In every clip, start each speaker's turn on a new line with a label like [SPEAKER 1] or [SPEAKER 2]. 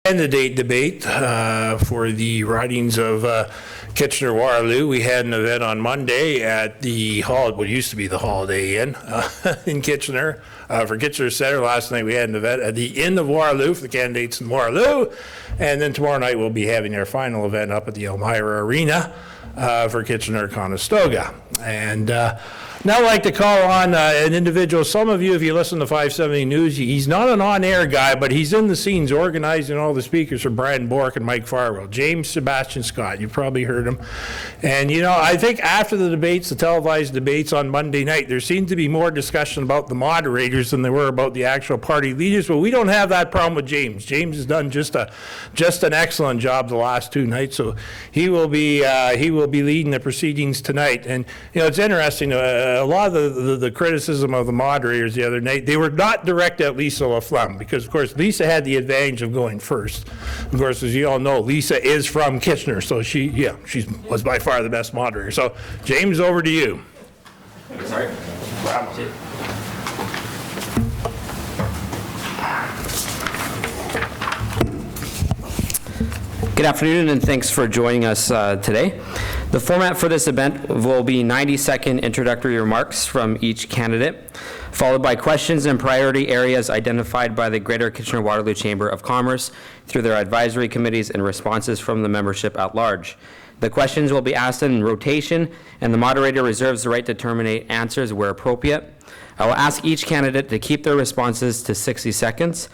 [SPEAKER 1] Candidate debate for the ridings of Kitchener-Waterloo. We had an event on Monday at the what used to be the Holiday Inn in Kitchener for Kitchener Centre. Last night we had an event at the Inn of Waterloo for the candidates in Waterloo, and then tomorrow night we'll be having our final event up at the Elmira Arena for Kitchener-Conestoga. And now I'd like to call on an individual. Some of you, if you listen to 570 News, he's not an on-air guy, but he's in the scenes organizing all the speakers for Brian Bork and Mike Farwell. James Sebastian Scott, you've probably heard him. And, you know, I think after the debates, the televised debates on Monday night, there seemed to be more discussion about the moderators than there were about the actual party leaders, but we don't have that problem with James. James has done just an excellent job the last two nights, so he will be leading the proceedings tonight. And, you know, it's interesting, a lot of the criticism of the moderators the other night, they were not directed at Lisa LaFlamme, because of course Lisa had the advantage of going first. Of course, as you all know, Lisa is from Kitchener, so she was by far the best moderator. So James, over to you.
[SPEAKER 2] Sorry. Good afternoon, and thanks for joining us today. The format for this event will be 90-second introductory remarks from each candidate, followed by questions in priority areas identified by the Greater Kitchener-Waterloo Chamber of Commerce through their advisory committees and responses from the membership at large. The questions will be asked in rotation, and the moderator reserves the right to terminate answers where appropriate. I will ask each candidate to keep their responses to 60 seconds.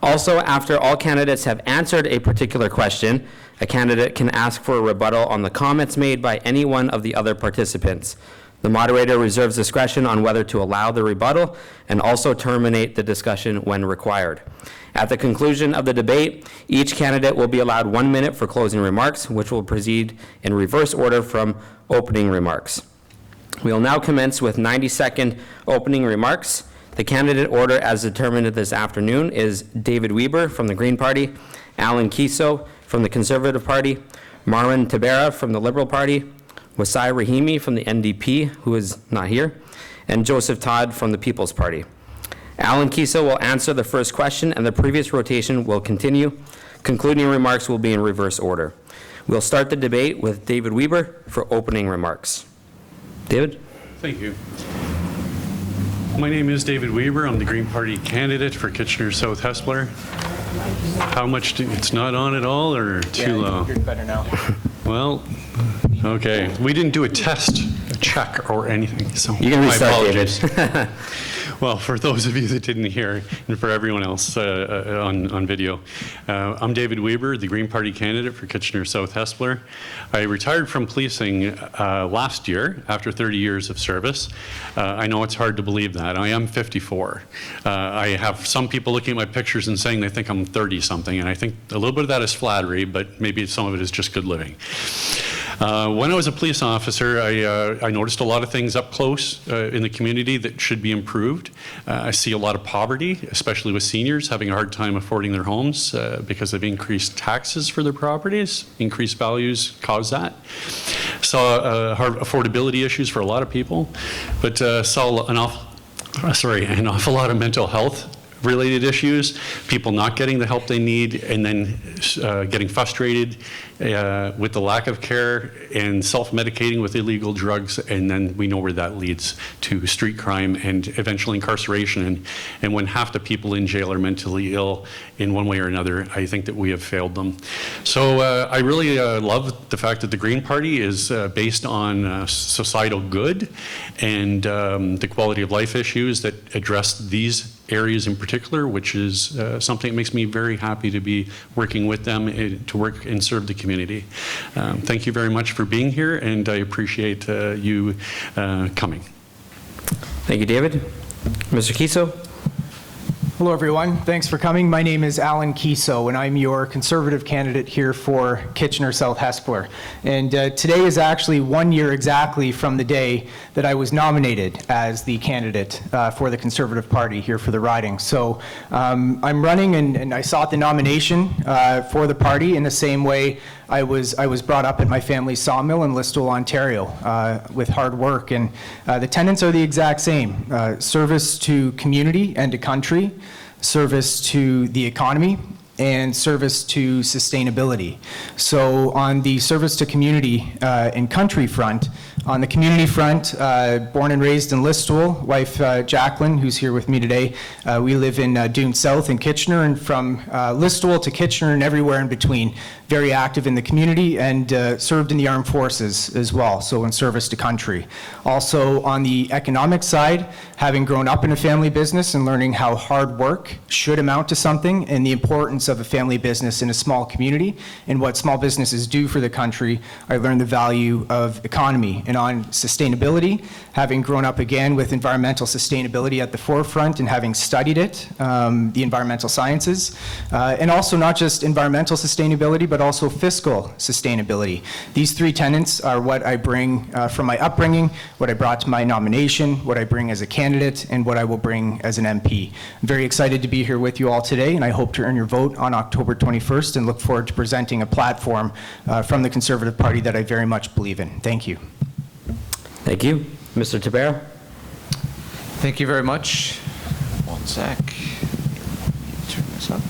[SPEAKER 2] Also, after all candidates have answered a particular question, a candidate can ask for a rebuttal on the comments made by any one of the other participants. The moderator reserves discretion on whether to allow the rebuttal and also terminate the discussion when required. At the conclusion of the debate, each candidate will be allowed 1 minute for closing remarks, which will proceed in reverse order from opening remarks. We will now commence with 90-second opening remarks. The candidate order as determined this afternoon is David Weber from the Green Party, Alan Kiso from the Conservative Party, Marwan Tabera from the Liberal Party, Wasai Rahimi from the NDP, who is not here, and Joseph Todd from the People's Party. Alan Kiso will answer the first question, and the previous rotation will continue. Concluding remarks will be in reverse order. We'll start the debate with David Weber for opening remarks. David?
[SPEAKER 3] Thank you. My name is David Weber. I'm the Green Party candidate for Kitchener South Hespeler. How much it's not on at all or too low?
[SPEAKER 4] You're better now.
[SPEAKER 3] Well, okay. We didn't do a check or anything, so
[SPEAKER 2] you can restart,
[SPEAKER 3] David. Well, for those of you that didn't hear, and for everyone else on video, I'm David Weber, the Green Party candidate for Kitchener South Hespeler. I retired from policing last year after 30 years of service. I know it's hard to believe that. I am 54. I have some people looking at my pictures and saying they think I'm 30-something, and I think a little bit of that is flattery, but maybe some of it is just good living. When I was a police officer, I noticed a lot of things up close in the community that should be improved. I see a lot of poverty, especially with seniors having a hard time affording their homes because of increased taxes for their properties. Increased values cause that. Saw hard affordability issues for a lot of people, but saw an awful lot of mental health related issues, people not getting the help they need, and then getting frustrated with the lack of care and self-medicating with illegal drugs, and then we know where that leads to street crime and eventually incarceration. And when half the people in jail are mentally ill in one way or another, I think that we have failed them. So I really love the fact that the Green Party is based on societal good and the quality of life issues that address these areas in particular, which is something that makes me very happy to be working with them to work and serve the community. Thank you very much for being here, and I appreciate you coming.
[SPEAKER 2] Thank you, David. Mr. Kiso?
[SPEAKER 4] Hello, everyone. Thanks for coming. My name is Alan Kiso, and I'm your Conservative candidate here for Kitchener South Hespeler. And today is actually 1 year exactly from the day that I was nominated as the candidate for the Conservative Party here for the riding. So I'm running, and I sought the nomination for the party in the same way I was brought up at my family's sawmill in Listowel, Ontario, with hard work. And the tenets are the exact same. Service to community and to country, service to the economy, and service to sustainability. So on the service to community and country front, on the community front, born and raised in Listowel, wife Jacqueline, who's here with me today, we live in Dune South in Kitchener, and from Listowel to Kitchener and everywhere in between, very active in the community and served in the armed forces as well, so in service to country. Also on the economic side, having grown up in a family business and learning how hard work should amount to something and the importance of a family business in a small community and what small businesses do for the country, I learned the value of economy. And on sustainability, having grown up again with environmental sustainability at the forefront and having studied it, the environmental sciences, and also not just environmental sustainability, but also fiscal sustainability. These three tenets are what I bring from my upbringing, what I brought to my nomination, what I bring as a candidate, and what I will bring as an MP. I'm very excited to be here with you all today, and I hope to earn your vote on October 21st and look forward to presenting a platform from the Conservative Party that I very much believe in. Thank you.
[SPEAKER 2] Thank you. Mr. Tabera?
[SPEAKER 5] Thank you very much. One sec. Turn this up.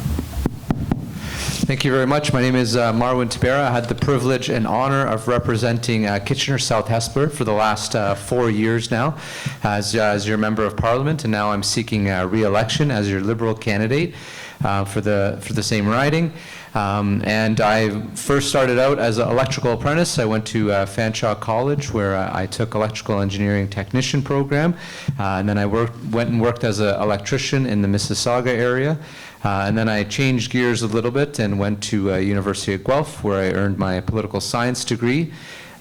[SPEAKER 5] Thank you very much. My name is Marwin Tabera. I had the privilege and honor of representing Kitchener South Hespeler for the last 4 years now as your member of parliament, and now I'm seeking re-election as your Liberal candidate for the same riding. And I first started out as an electrical apprentice. I went to Fanshawe College, where I took electrical engineering technician program, and then I went and worked as an electrician in the Mississauga area. And then I changed gears a little bit and went to University of Guelph, where I earned my political science degree.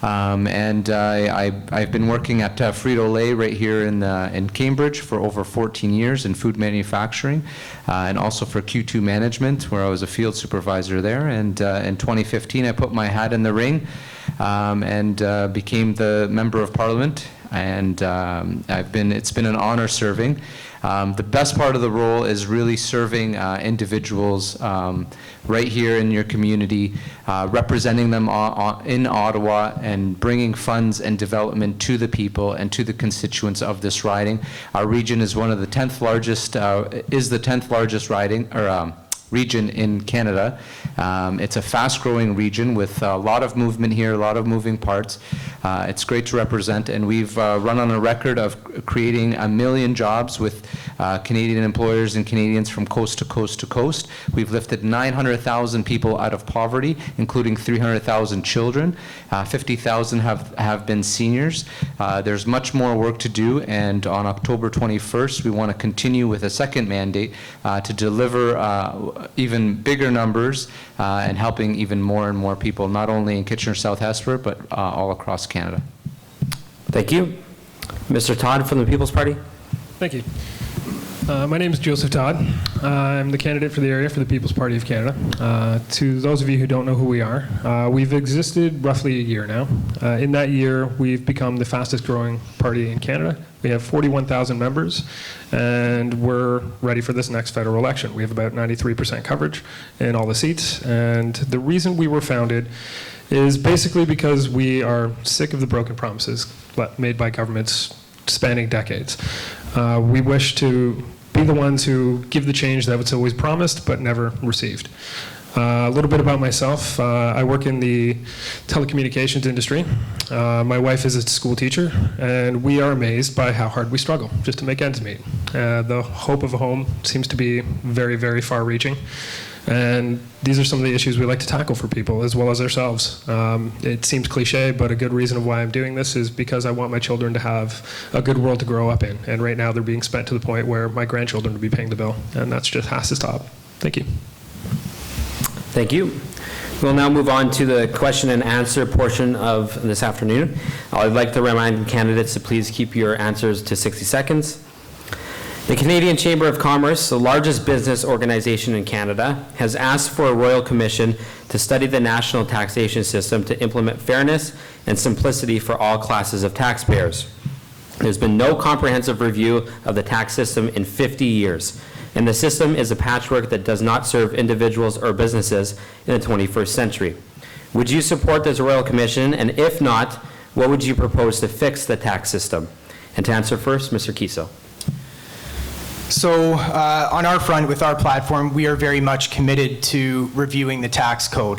[SPEAKER 5] And I've been working at Frito-Lay right here in Cambridge for over 14 years in food manufacturing, and also for Q2 management, where I was a field supervisor there. And in 2015, I put my hat in the ring and became the member of parliament. And it's been an honor serving. The best part of the role is really serving individuals right here in your community, representing them in Ottawa and bringing funds and development to the people and to the constituents of this riding. Our region is one of the 10th largest, is the 10th largest riding, or region in Canada. It's a fast-growing region with a lot of movement here, a lot of moving parts. It's great to represent, and we've run on a record of creating 1 million jobs with Canadian employers and Canadians from coast to coast to coast. We've lifted 900,000 people out of poverty, including 300,000 children. 50,000 have been seniors. There's much more work to do, and on October 21st, we want to continue with a second mandate to deliver even bigger numbers and helping even more and more people, not only in Kitchener South Hespeler, but all across Canada.
[SPEAKER 2] Thank you. Mr. Todd from the People's Party?
[SPEAKER 6] Thank you. My name is Joseph Todd. I'm the candidate for the area for the People's Party of Canada. To those of you who don't know who we are, we've existed roughly a year now. In that year, we've become the fastest growing party in Canada. We have 41,000 members, and we're ready for this next federal election. We have about 93% coverage in all the seats, and the reason we were founded is basically because we are sick of the broken promises made by governments spanning decades. We wish to be the ones who give the change that was always promised but never received. A little bit about myself. I work in the telecommunications industry. My wife is a school teacher, and we are amazed by how hard we struggle just to make ends meet. The hope of a home seems to be very, very far-reaching. And these are some of the issues we like to tackle for people as well as ourselves. It seems cliche, but a good reason of why I'm doing this is because I want my children to have a good world to grow up in. And right now they're being spent to the point where my grandchildren will be paying the bill. And that's just has to stop. Thank you.
[SPEAKER 2] Thank you. We'll now move on to the question and answer portion of this afternoon. I'd like to remind candidates to please keep your answers to 60 seconds. The Canadian Chamber of Commerce, the largest business organization in Canada, has asked for a royal commission to study the national taxation system to implement fairness and simplicity for all classes of taxpayers. There's been no comprehensive review of the tax system in 50 years, and the system is a patchwork that does not serve individuals or businesses in the 21st century. Would you support this royal commission, and if not, what would you propose to fix the tax system? And to answer first, Mr. Kiso.
[SPEAKER 4] So on our front, with our platform, we are very much committed to reviewing the tax code.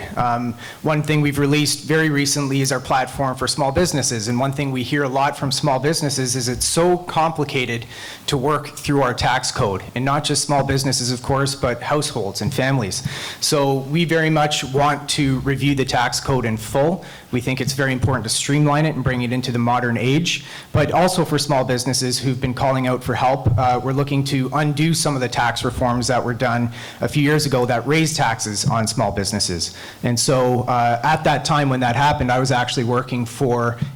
[SPEAKER 4] One thing we've released very recently is our platform for small businesses. And one thing we hear a lot from small businesses is it's so complicated to work through our tax code. And not just small businesses, of course, but households and families. So we very much want to review the tax code in full. We think it's very important to streamline it and bring it into the modern age. But also for small businesses who've been calling out for help, we're looking to undo some of the tax reforms that were done a few years ago that raised taxes on small businesses. And so at that time when that happened, I was actually working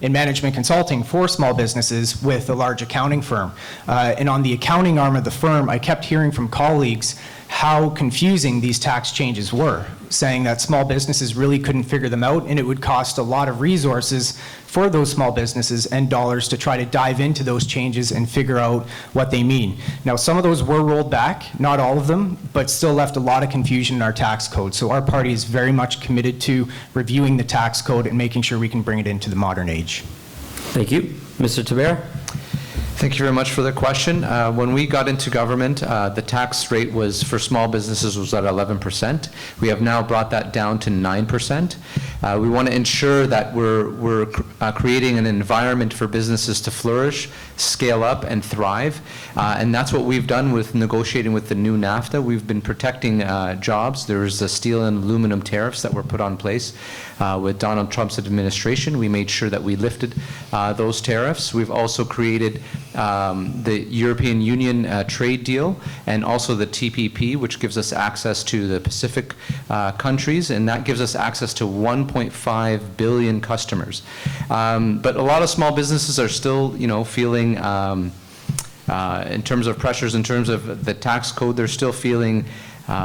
[SPEAKER 4] in management consulting for small businesses with a large accounting firm. And on the accounting arm of the firm, I kept hearing from colleagues how confusing these tax changes were, saying that small businesses really couldn't figure them out, and it would cost a lot of resources for those small businesses and dollars to try to dive into those changes and figure out what they mean. Now, some of those were rolled back, not all of them, but still left a lot of confusion in our tax code. So our party is very much committed to reviewing the tax code and making sure we can bring it into the modern age.
[SPEAKER 2] Thank you. Mr. Tabera?
[SPEAKER 5] Thank you very much for the question. When we got into government, the tax rate was for small businesses was at 11%. We have now brought that down to 9%. We want to ensure that we're creating an environment for businesses to flourish, scale up, and thrive. And that's what we've done with negotiating with the new NAFTA. We've been protecting jobs. There's the steel and aluminum tariffs that were put on place with Donald Trump's administration. We made sure that we lifted those tariffs. We've also created the European Union trade deal and also the TPP, which gives us access to the Pacific countries, and that gives us access to 1.5 billion customers. But a lot of small businesses are still, feeling, in terms of pressures, in terms of the tax code, they're still feeling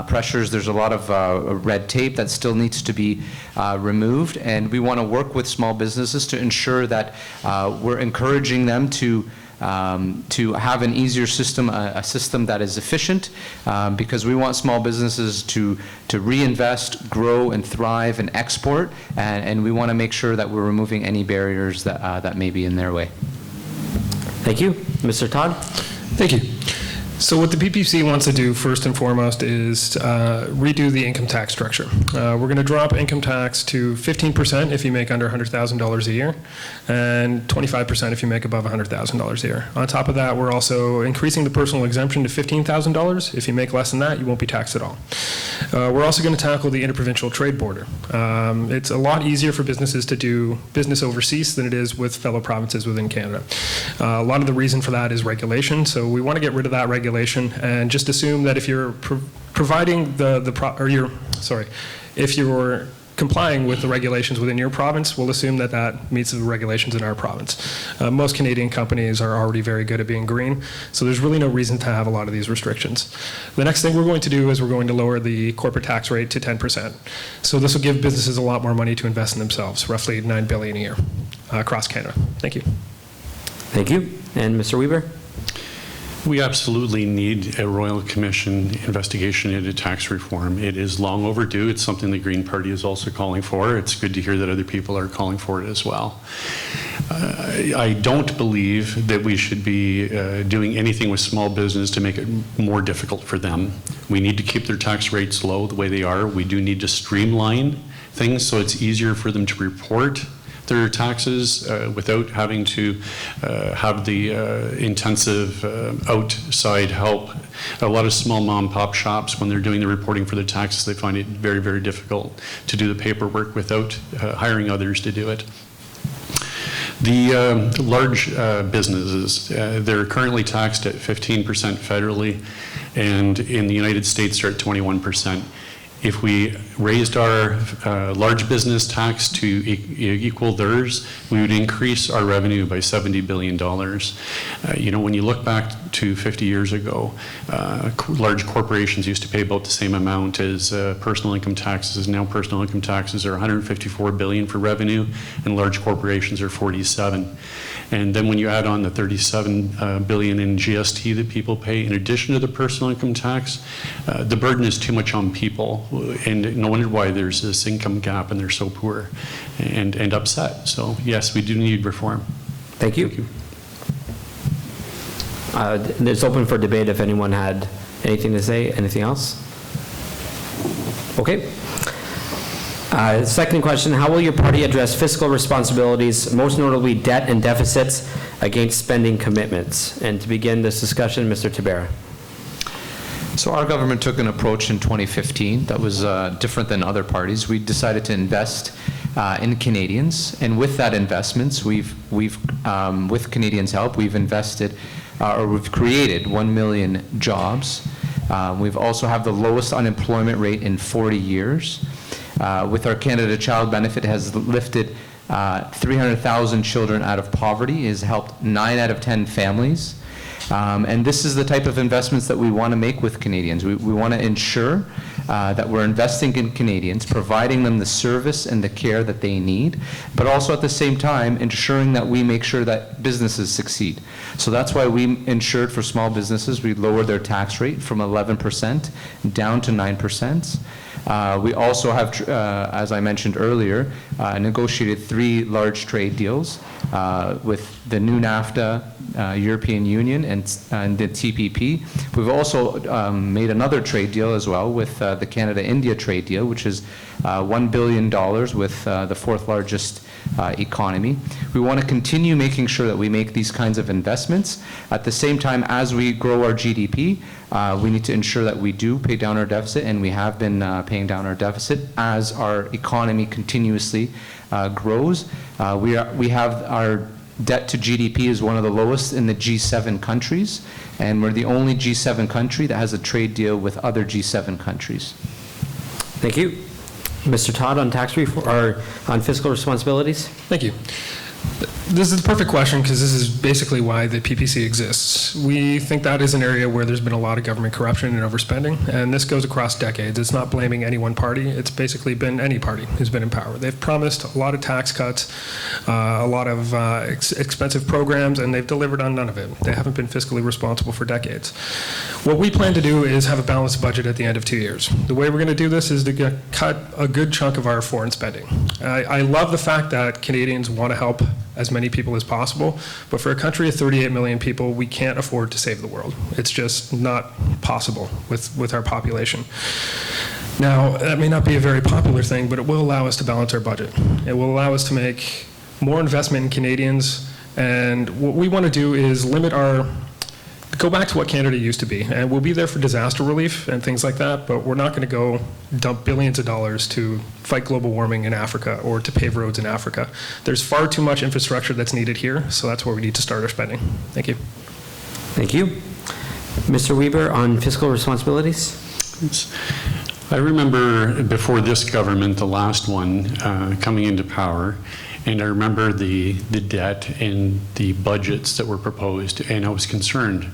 [SPEAKER 5] pressures. There's a lot of red tape that still needs to be removed, and we want to work with small businesses to ensure that we're encouraging them to have an easier system, a system that is efficient, because we want small businesses to reinvest, grow, and thrive and export, and we want to make sure that we're removing any barriers that may be in their way.
[SPEAKER 2] Thank you. Mr. Todd?
[SPEAKER 6] Thank you. So what the PPC wants to do first and foremost is redo the income tax structure. We're going to drop income tax to 15% if you make under $100,000 a year, and 25% if you make above $100,000 a year. On top of that, we're also increasing the personal exemption to $15,000. If you make less than that, you won't be taxed at all. We're also going to tackle the interprovincial trade border. It's a lot easier for businesses to do business overseas than it is with fellow provinces within Canada. A lot of the reason for that is regulation, so we want to get rid of that regulation and just assume that if you're if you're complying with the regulations within your province, we'll assume that that meets the regulations in our province. Most Canadian companies are already very good at being green, so there's really no reason to have a lot of these restrictions. The next thing we're going to do is we're going to lower the corporate tax rate to 10%. So this will give businesses a lot more money to invest in themselves, roughly $9 billion a year across Canada. Thank you.
[SPEAKER 2] Thank you. And Mr. Weber?
[SPEAKER 3] We absolutely need a Royal Commission investigation into tax reform. It is long overdue. It's something the Green Party is also calling for. It's good to hear that other people are calling for it as well. I don't believe that we should be doing anything with small business to make it more difficult for them. We need to keep their tax rates low the way they are. We do need to streamline things so it's easier for them to report their taxes without having to have the intensive outside help. A lot of small mom and pop shops, when they're doing the reporting for the taxes, they find it very, very difficult to do the paperwork without hiring others to do it. The large businesses, they're currently taxed at 15% federally, and in the United States they're at 21%. If we raised our large business tax to equal theirs, we would increase our revenue by $70 billion. When you look back to 50 years ago, large corporations used to pay about the same amount as personal income taxes. Now personal income taxes are $154 billion for revenue, and large corporations are 47. And then when you add on the $37 billion in GST that people pay in addition to the personal income tax, the burden is too much on people, and no wonder why there's this income gap and they're so poor and upset. So yes, we do need reform.
[SPEAKER 2] Thank you.
[SPEAKER 3] Thank you.
[SPEAKER 2] It's open for debate if anyone had anything to say. Anything else? Okay. Second question, how will your party address fiscal responsibilities, most notably debt and deficits, against spending commitments? And to begin this discussion, Mr. Tabera.
[SPEAKER 5] So our government took an approach in 2015 that was different than other parties. We decided to invest in Canadians, and with that investments, we've with Canadians' help, we've invested or we've created 1 million jobs. We've also have the lowest unemployment rate in 40 years. With our Canada Child Benefit, has lifted 300,000 children out of poverty, has helped 9 out of 10 families. And this is the type of investments that we want to make with Canadians. We want to ensure that we're investing in Canadians, providing them the service and the care that they need, but also at the same time ensuring that we make sure that businesses succeed. So that's why we ensured for small businesses, we lowered their tax rate from 11% down to 9%. We also have, as I mentioned earlier, negotiated 3 large trade deals with the new NAFTA, European Union, and the TPP. We've also made another trade deal as well with the Canada-India trade deal, which is $1 billion with the 4th largest economy. We want to continue making sure that we make these kinds of investments. At the same time, as we grow our GDP, we need to ensure that we do pay down our deficit, and we have been paying down our deficit as our economy continuously grows. We have our debt to GDP is one of the lowest in the G7 countries, and we're the only G7 country that has a trade deal with other G7 countries.
[SPEAKER 2] Thank you. Mr. Todd, on tax reform, or on fiscal responsibilities?
[SPEAKER 6] Thank you. This is the perfect question because this is basically why the PPC exists. We think that is an area where there's been a lot of government corruption and overspending, and this goes across decades. It's not blaming any one party. It's basically been any party who's been in power. They've promised a lot of tax cuts, a lot of expensive programs, and they've delivered on none of it. They haven't been fiscally responsible for decades. What we plan to do is have a balanced budget at the end of 2 years. The way we're going to do this is to cut a good chunk of our foreign spending. I love the fact that Canadians want to help as many people as possible, but for a country of 38 million people, we can't afford to save the world. It's just not possible with our population. Now, that may not be a very popular thing, but it will allow us to balance our budget. It will allow us to make more investment in Canadians, and what we want to do is go back to what Canada used to be, and we'll be there for disaster relief and things like that, but we're not going to go dump billions of dollars to fight global warming in Africa or to pave roads in Africa. There's far too much infrastructure that's needed here, so that's where we need to start our spending. Thank you.
[SPEAKER 2] Thank you. Mr. Weber, on fiscal responsibilities?
[SPEAKER 3] I remember before this government, the last one, coming into power, and I remember the debt and the budgets that were proposed, and I was concerned.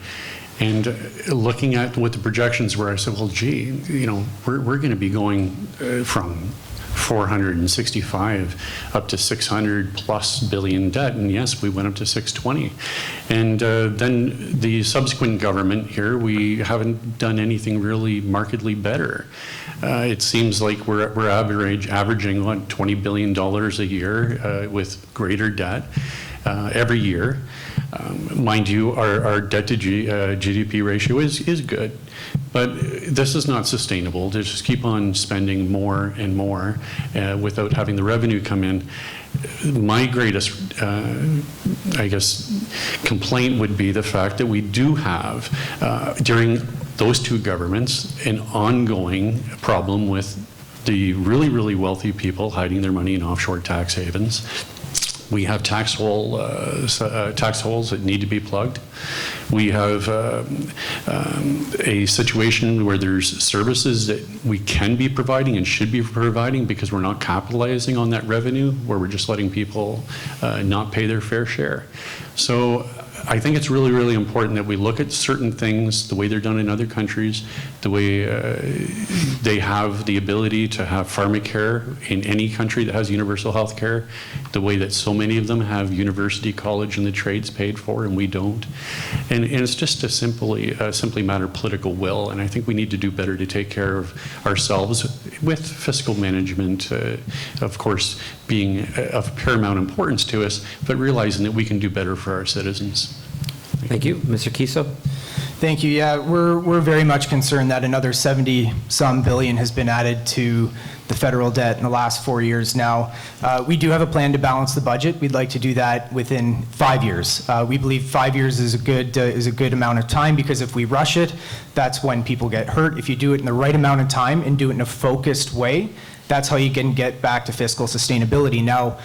[SPEAKER 3] And looking at what the projections were, I said, well, gee, you know, we're going to be going from 465 up to 600 plus billion debt, and yes, we went up to 620. And then the subsequent government here, we haven't done anything really markedly better. It seems like we're averaging what, $20 billion a year with greater debt every year. Mind you, our debt to GDP ratio is good, but this is not sustainable to just keep on spending more and more without having the revenue come in. My greatest, I guess, complaint would be the fact that we do have, during those 2 governments, an ongoing problem with the really, really wealthy people hiding their money in offshore tax havens. We have tax holes that need to be plugged. We have a situation where there's services that we can be providing and should be providing because we're not capitalizing on that revenue, where we're just letting people not pay their fair share. So I think it's really, really important that we look at certain things the way they're done in other countries, the way they have the ability to have pharmacare in any country that has universal health care, the way that so many of them have university, college, and the trades paid for, and we don't. And it's just a simply matter of political will, and I think we need to do better to take care of ourselves with fiscal management, of course, being of paramount importance to us, but realizing that we can do better for our citizens.
[SPEAKER 2] Thank you. Mr. Kiso?
[SPEAKER 4] Thank you. Yeah, we're very much concerned that another 70-some billion has been added to the federal debt in the last 4 years now. We do have a plan to balance the budget. We'd like to do that within 5 years. We believe 5 years is a good amount of time, because if we rush it, that's when people get hurt. If you do it in the right amount of time and do it in a focused way, that's how you can get back to fiscal sustainability. Now,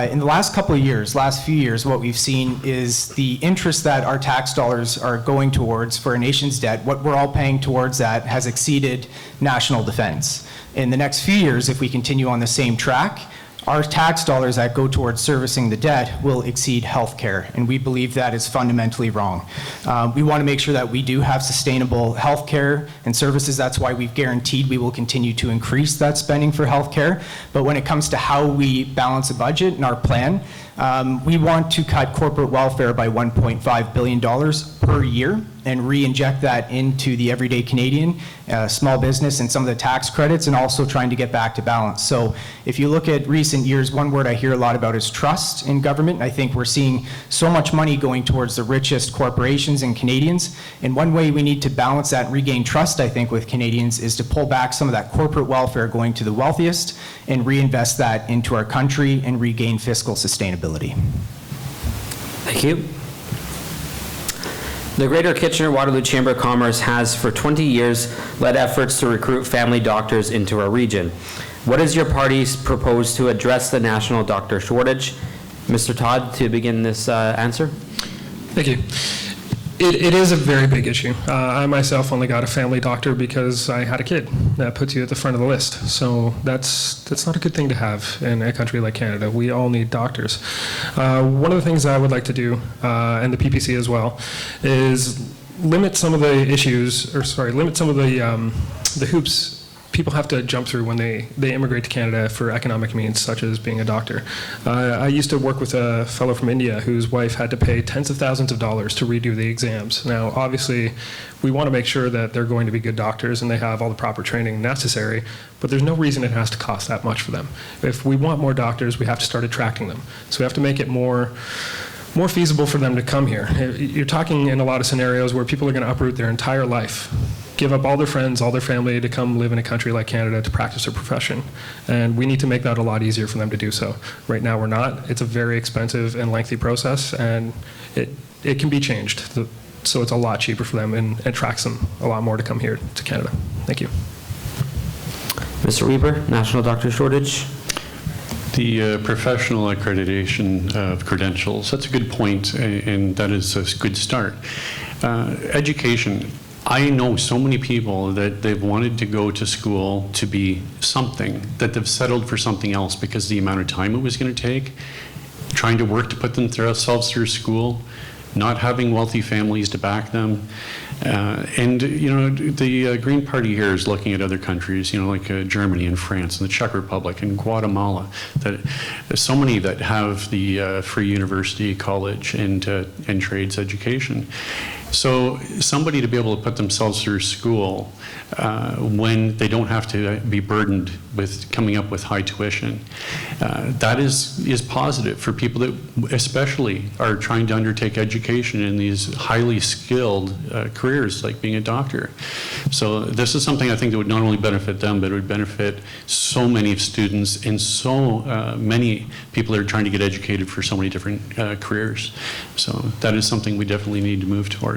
[SPEAKER 4] in the last few years, what we've seen is the interest that our tax dollars are going towards for our nation's debt, what we're all paying towards that, has exceeded national defense. In the next few years, if we continue on the same track, our tax dollars that go towards servicing the debt will exceed healthcare, and we believe that is fundamentally wrong. We want to make sure that we do have sustainable healthcare and services. That's why we've guaranteed we will continue to increase that spending for healthcare. But when it comes to how we balance a budget in our plan, we want to cut corporate welfare by $1.5 billion per year and re-inject that into the everyday Canadian, small business, and some of the tax credits, and also trying to get back to balance. So if you look at recent years, one word I hear a lot about is trust in government. I think we're seeing so much money going towards the richest corporations and Canadians, and one way we need to balance that and regain trust, I think, with Canadians is to pull back some of that corporate welfare going to the wealthiest and reinvest that into our country and regain fiscal sustainability.
[SPEAKER 2] Thank you. The Greater Kitchener-Waterloo Chamber of Commerce has for 20 years led efforts to recruit family doctors into our region. What is your party's proposed to address the national doctor shortage? Mr. Todd, to begin this answer.
[SPEAKER 6] Thank you. It is a very big issue. I myself only got a family doctor because I had a kid. That puts you at the front of the list. So that's not a good thing to have in a country like Canada. We all need doctors. One of the things I would like to do, and the PPC as well, is limit some of the hoops people have to jump through when they immigrate to Canada for economic means, such as being a doctor. I used to work with a fellow from India whose wife had to pay tens of thousands of dollars to redo the exams. Now, obviously, we want to make sure that they're going to be good doctors and they have all the proper training necessary, but there's no reason it has to cost that much for them. If we want more doctors, we have to start attracting them. So we have to make it more feasible for them to come here. You're talking in a lot of scenarios where people are going to uproot their entire life, give up all their friends, all their family to come live in a country like Canada to practice their profession. And we need to make that a lot easier for them to do so. Right now we're not. It's a very expensive and lengthy process, and it can be changed. So it's a lot cheaper for them and attracts them a lot more to come here to Canada. Thank you.
[SPEAKER 2] Mr. Weber, national doctor shortage.
[SPEAKER 3] The professional accreditation of credentials, that's a good point, and that is a good start. Education. I know so many people that they've wanted to go to school to be something, that they've settled for something else because of the amount of time it was going to take, trying to work to put themselves through school, not having wealthy families to back them. And, you know, the Green Party here is looking at other countries, you know, like Germany and France and the Czech Republic and Guatemala, that there's so many that have the free university, college, and trades education. So somebody to be able to put themselves through school when they don't have to be burdened with coming up with high tuition, that is positive for people that especially are trying to undertake education in these highly skilled careers like being a doctor. So this is something I think that would not only benefit them, but it would benefit so many students and so many people that are trying to get educated for so many different careers. So that is something we definitely need to move towards.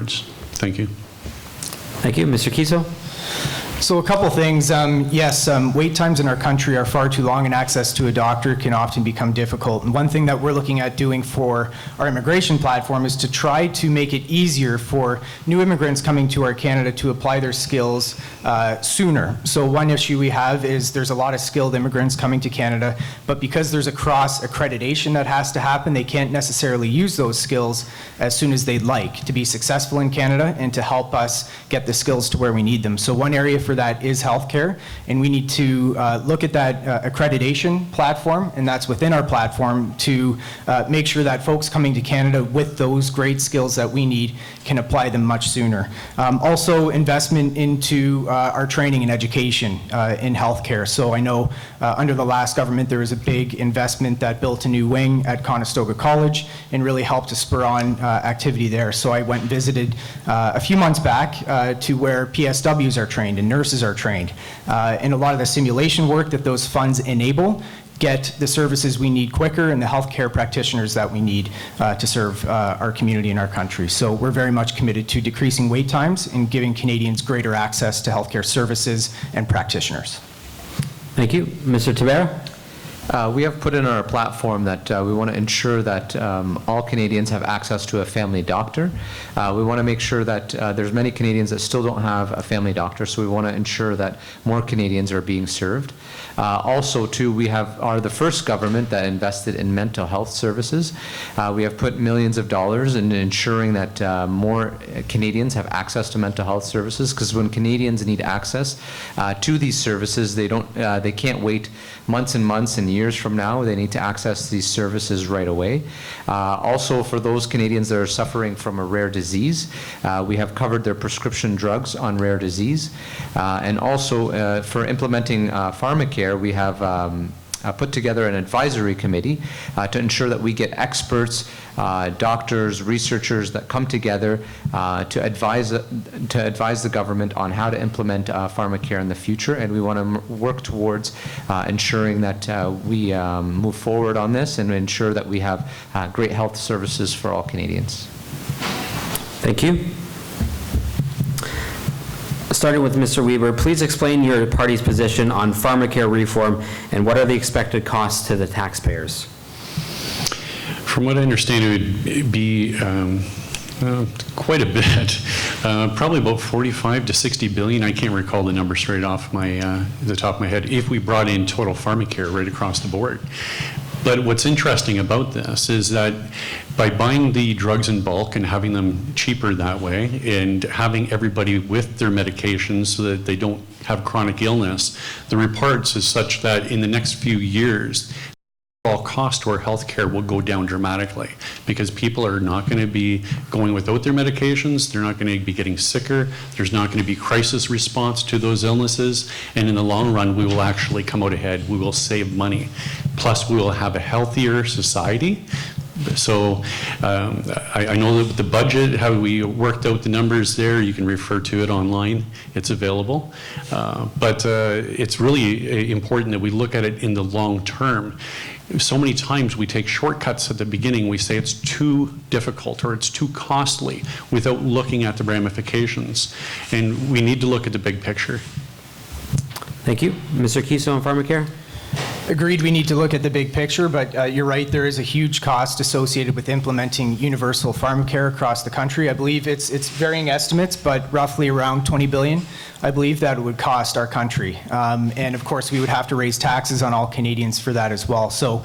[SPEAKER 3] Thank you.
[SPEAKER 2] Thank you. Mr. Kiso?
[SPEAKER 4] So a couple things. Yes, wait times in our country are far too long, and access to a doctor can often become difficult. And one thing that we're looking at doing for our immigration platform is to try to make it easier for new immigrants coming to our Canada to apply their skills sooner. So one issue we have is there's a lot of skilled immigrants coming to Canada, but because there's a cross accreditation that has to happen, they can't necessarily use those skills as soon as they'd like to be successful in Canada and to help us get the skills to where we need them. So one area for for that is healthcare, and we need to look at that accreditation platform, and that's within our platform to make sure that folks coming to Canada with those great skills that we need can apply them much sooner. Also, investment into our training and education in healthcare. So I know under the last government there was a big investment that built a new wing at Conestoga College and really helped to spur on activity there. So I went and visited a few months back to where PSWs are trained and nurses are trained. And a lot of the simulation work that those funds enable get the services we need quicker and the healthcare practitioners that we need to serve our community and our country. So we're very much committed to decreasing wait times and giving Canadians greater access to healthcare services and practitioners.
[SPEAKER 2] Thank you. Mr. Tabera?
[SPEAKER 5] We have put in our platform that we want to ensure that all Canadians have access to a family doctor. We want to make sure that there's many Canadians that still don't have a family doctor, so we want to ensure that more Canadians are being served. Also, too, we are the first government that invested in mental health services. We have put millions of dollars in ensuring that more Canadians have access to mental health services, because when Canadians need access to these services, they can't wait months and months and years from now. They need to access these services right away. Also, for those Canadians that are suffering from a rare disease, we have covered their prescription drugs on rare disease. And also, for implementing pharmacare, we have put together an advisory committee to ensure that we get experts, doctors, researchers that come together to advise the government on how to implement pharmacare in the future. And we want to work towards ensuring that we move forward on this and ensure that we have great health services for all Canadians.
[SPEAKER 2] Thank you. Starting with Mr. Weber, please explain your party's position on pharmacare reform and what are the expected costs to the taxpayers?
[SPEAKER 3] From what I understand, it would be quite a bit, probably about 45 to 60 billion. I can't recall the number straight off the top of my head, if we brought in total pharmacare right across the board. But what's interesting about this is that by buying the drugs in bulk and having them cheaper that way and having everybody with their medications so that they don't have chronic illness, the reports is such that in the next few years, all cost to our healthcare will go down dramatically because people are not going to be going without their medications. They're not going to be getting sicker. There's not going to be crisis response to those illnesses. And in the long run, we will actually come out ahead. We will save money. Plus, we will have a healthier society. So I know that the budget, how we worked out the numbers there, you can refer to it online. It's available. But it's really important that we look at it in the long term. So many times we take shortcuts at the beginning. We say it's too difficult or it's too costly without looking at the ramifications. And we need to look at the big picture.
[SPEAKER 2] Thank you. Mr. Kiso on pharmacare?
[SPEAKER 4] Agreed, we need to look at the big picture, but you're right, there is a huge cost associated with implementing universal pharmacare across the country. I believe it's varying estimates, but roughly around 20 billion, I believe that it would cost our country. And of course, we would have to raise taxes on all Canadians for that as well. So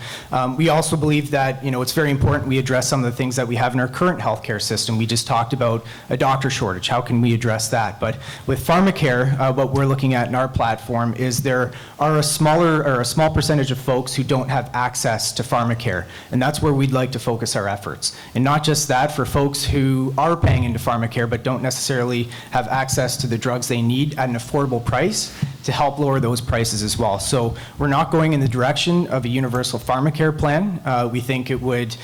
[SPEAKER 4] we also believe that, it's very important we address some of the things that we have in our current healthcare system. We just talked about a doctor shortage. How can we address that? But with pharmacare, what we're looking at in our platform is there are a small percentage of folks who don't have access to pharmacare, and that's where we'd like to focus our efforts. And not just that, for folks who are paying into pharmacare but don't necessarily have access to the drugs they need at an affordable price, to help lower those prices as well. So we're not going in the direction of a universal pharmacare plan. We think it would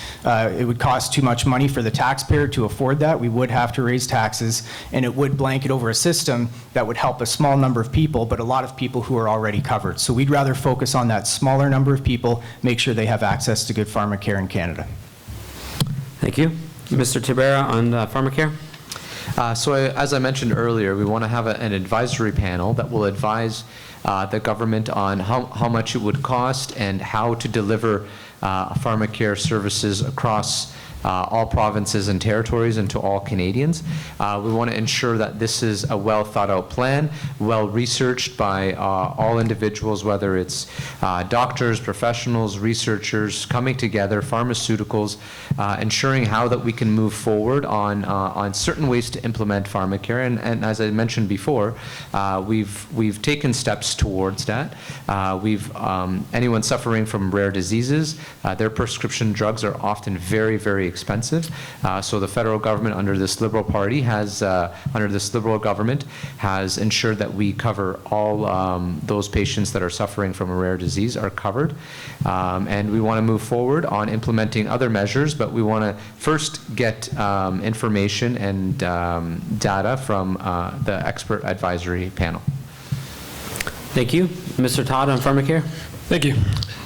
[SPEAKER 4] cost too much money for the taxpayer to afford that. We would have to raise taxes, and it would blanket over a system that would help a small number of people, but a lot of people who are already covered. So we'd rather focus on that smaller number of people, make sure they have access to good pharmacare in Canada.
[SPEAKER 2] Thank you. Mr. Tabera on pharmacare?
[SPEAKER 5] So as I mentioned earlier, we want to have an advisory panel that will advise the government on how much it would cost and how to deliver pharmacare services across all provinces and territories and to all Canadians. We want to ensure that this is a well thought out plan, well researched by all individuals, whether it's doctors, professionals, researchers, coming together, pharmaceuticals, ensuring how that we can move forward on certain ways to implement pharmacare. And as I mentioned before, we've taken steps towards that. Anyone suffering from rare diseases, their prescription drugs are often very, very expensive. So the federal government under this Liberal Party has, under this Liberal government, has ensured that we cover all those patients that are suffering from a rare disease are covered. And we want to move forward on implementing other measures, but we want to first get information and data from the expert advisory panel.
[SPEAKER 2] Thank you. Mr. Todd on pharmacare.
[SPEAKER 6] Thank you.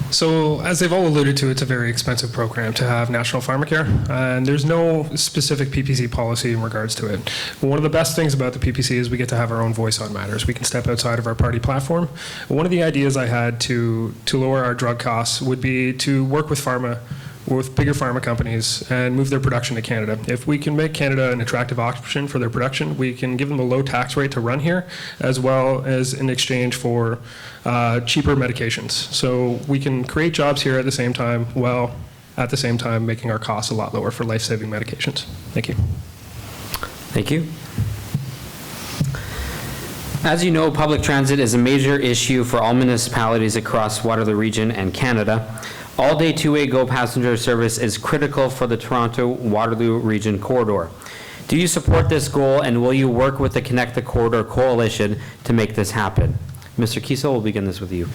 [SPEAKER 6] So as they've all alluded to, it's a very expensive program to have national pharmacare, and there's no specific PPC policy in regards to it. One of the best things about the PPC is we get to have our own voice on matters. We can step outside of our party platform. One of the ideas I had to lower our drug costs would be to work with bigger pharma companies and move their production to Canada. If we can make Canada an attractive option for their production, we can give them a low tax rate to run here, as well as in exchange for cheaper medications. So we can create jobs here at the same time, while at the same time making our costs a lot lower for life-saving medications. Thank you.
[SPEAKER 2] Thank you. As you know, public transit is a major issue for all municipalities across Waterloo Region and Canada. All-day two-way GO passenger service is critical for the Toronto-Waterloo Region corridor. Do you support this goal, and will you work with the Connect the Corridor Coalition to make this happen? Mr. Kiesel, we'll begin this with you.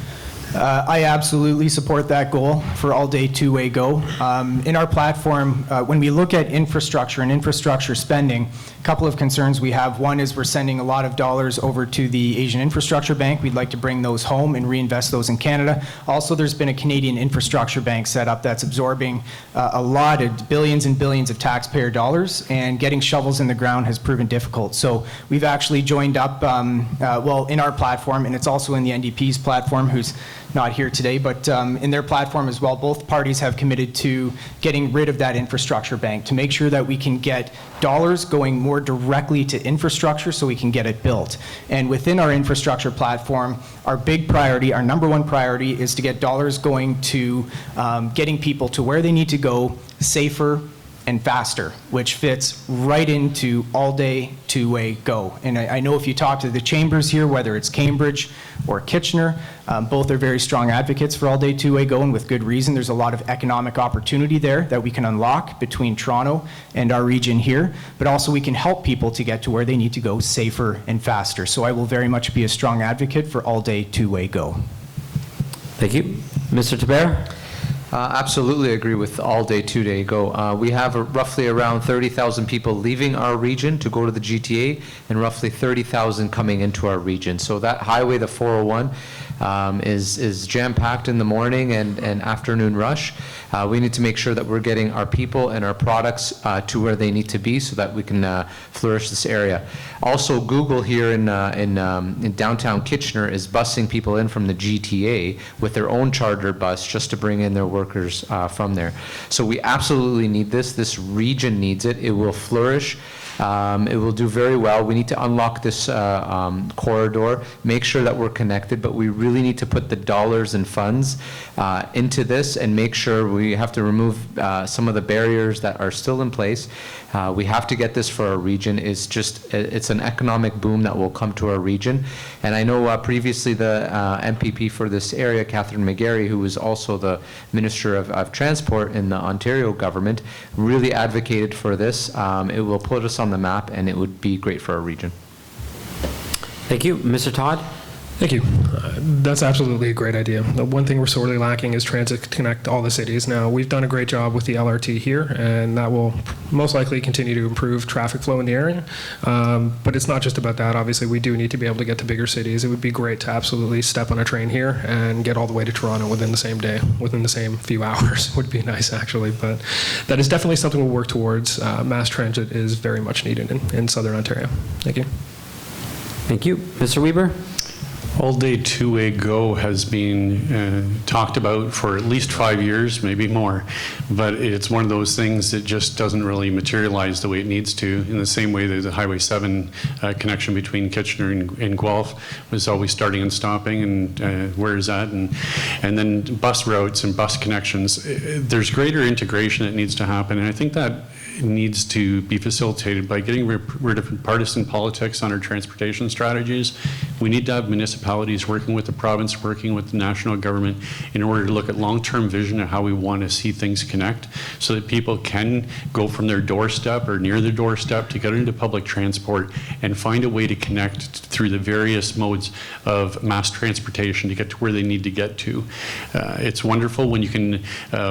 [SPEAKER 4] I absolutely support that goal for all-day two-way GO. In our platform, when we look at infrastructure and infrastructure spending, a couple of concerns we have. One is we're sending a lot of dollars over to the Asian Infrastructure Bank. We'd like to bring those home and reinvest those in Canada. Also, there's been a Canadian Infrastructure Bank set up that's absorbing a lot of billions and billions of taxpayer dollars, and getting shovels in the ground has proven difficult. So we've actually joined up, well, in our platform, and it's also in the NDP's platform, who's not here today, but in their platform as well, both parties have committed to getting rid of that infrastructure bank to make sure that we can get dollars going more directly to infrastructure so we can get it built. And within our infrastructure platform, our big priority, our number one priority, is to get dollars going to getting people to where they need to go safer and faster, which fits right into all-day two-way GO. And I know if you talk to the chambers here, whether it's Cambridge or Kitchener, both are very strong advocates for all-day two-way GO, and with good reason. There's a lot of economic opportunity there that we can unlock between Toronto and our region here, but also we can help people to get to where they need to go safer and faster. So I will very much be a strong advocate for all-day two-way GO.
[SPEAKER 2] Thank you. Mr. Taber?
[SPEAKER 5] Absolutely agree with all-day, two-day GO. We have roughly around 30,000 people leaving our region to go to the GTA, and roughly 30,000 coming into our region. So that highway, the 401, is jam-packed in the morning and afternoon rush. We need to make sure that we're getting our people and our products to where they need to be so that we can flourish this area. Also, Google here in downtown Kitchener is busing people in from the GTA with their own charter bus just to bring in their workers from there. So we absolutely need this. This region needs it. It will flourish. It will do very well. We need to unlock this corridor, make sure that we're connected, but we really need to put the dollars and funds into this and make sure we have to remove some of the barriers that are still in place. We have to get this for our region. It's an economic boom that will come to our region. And I know previously the MPP for this area, Catherine McGarry, who was also the Minister of Transport in the Ontario government, really advocated for this. It will put us on the map, and it would be great for our region.
[SPEAKER 2] Thank you. Mr. Todd?
[SPEAKER 6] Thank you. That's absolutely a great idea. The one thing we're sorely lacking is transit to connect all the cities. Now, we've done a great job with the LRT here, and that will most likely continue to improve traffic flow in the area. But it's not just about that. Obviously, we do need to be able to get to bigger cities. It would be great to absolutely step on a train here and get all the way to Toronto within the same day, within the same few hours. Would be nice, actually. But that is definitely something we'll work towards. Mass transit is very much needed in Southern Ontario. Thank you.
[SPEAKER 2] Thank you. Mr. Weber?
[SPEAKER 3] All Day Two-Way Go has been talked about for at least 5 years, maybe more, but it's one of those things that just doesn't really materialize the way it needs to, in the same way that the Highway 7 connection between Kitchener and Guelph was always starting and stopping, and where is that? And then bus routes and bus connections. There's greater integration that needs to happen, and I think that needs to be facilitated by getting rid of partisan politics on our transportation strategies. We need to have municipalities working with the province, working with the national government in order to look at long-term vision of how we want to see things connect so that people can go from their doorstep or near their doorstep to get into public transport and find a way to connect through the various modes of mass transportation to get to where they need to get to. It's wonderful when you can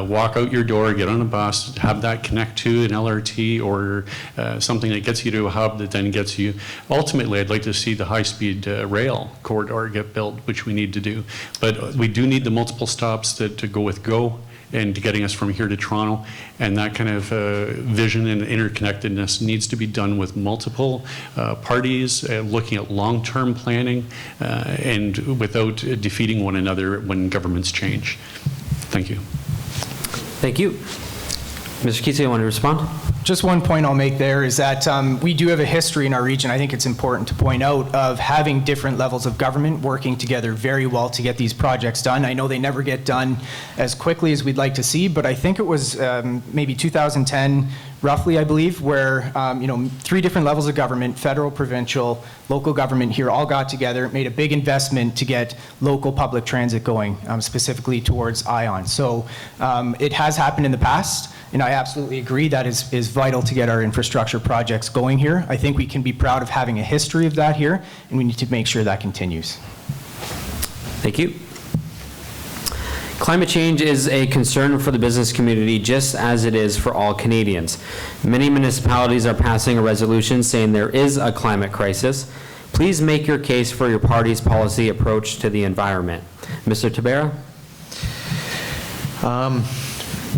[SPEAKER 3] walk out your door, get on a bus, have that connect to an LRT or something that gets you to a hub that then gets you. Ultimately, I'd like to see the high-speed rail corridor get built, which we need to do. But we do need the multiple stops to go with GO and getting us from here to Toronto. And that kind of vision and interconnectedness needs to be done with multiple parties, looking at long-term planning, and without defeating one another when governments change. Thank you.
[SPEAKER 2] Thank you. Mr. Keith, you want to respond?
[SPEAKER 4] Just one point I'll make there is that we do have a history in our region, I think it's important to point out, of having different levels of government working together very well to get these projects done. I know they never get done as quickly as we'd like to see, but I think it was maybe 2010, roughly, I believe, where 3 different levels of government, federal, provincial, local government here, all got together, made a big investment to get local public transit going, specifically towards ION. So it has happened in the past, and I absolutely agree that is vital to get our infrastructure projects going here. I think we can be proud of having a history of that here, and we need to make sure that continues.
[SPEAKER 2] Thank you. Climate change is a concern for the business community just as it is for all Canadians. Many municipalities are passing a resolution saying there is a climate crisis. Please make your case for your party's policy approach to the environment. Mr. Tabera?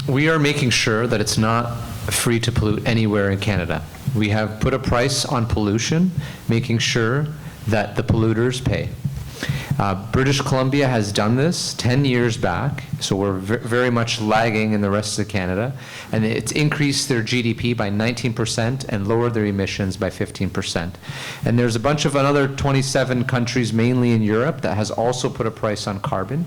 [SPEAKER 5] We are making sure that it's not free to pollute anywhere in Canada. We have put a price on pollution, making sure that the polluters pay. British Columbia has done this 10 years back, so we're very much lagging in the rest of Canada, and it's increased their GDP by 19% and lowered their emissions by 15%. And there's a bunch of another 27 countries, mainly in Europe, that has also put a price on carbon.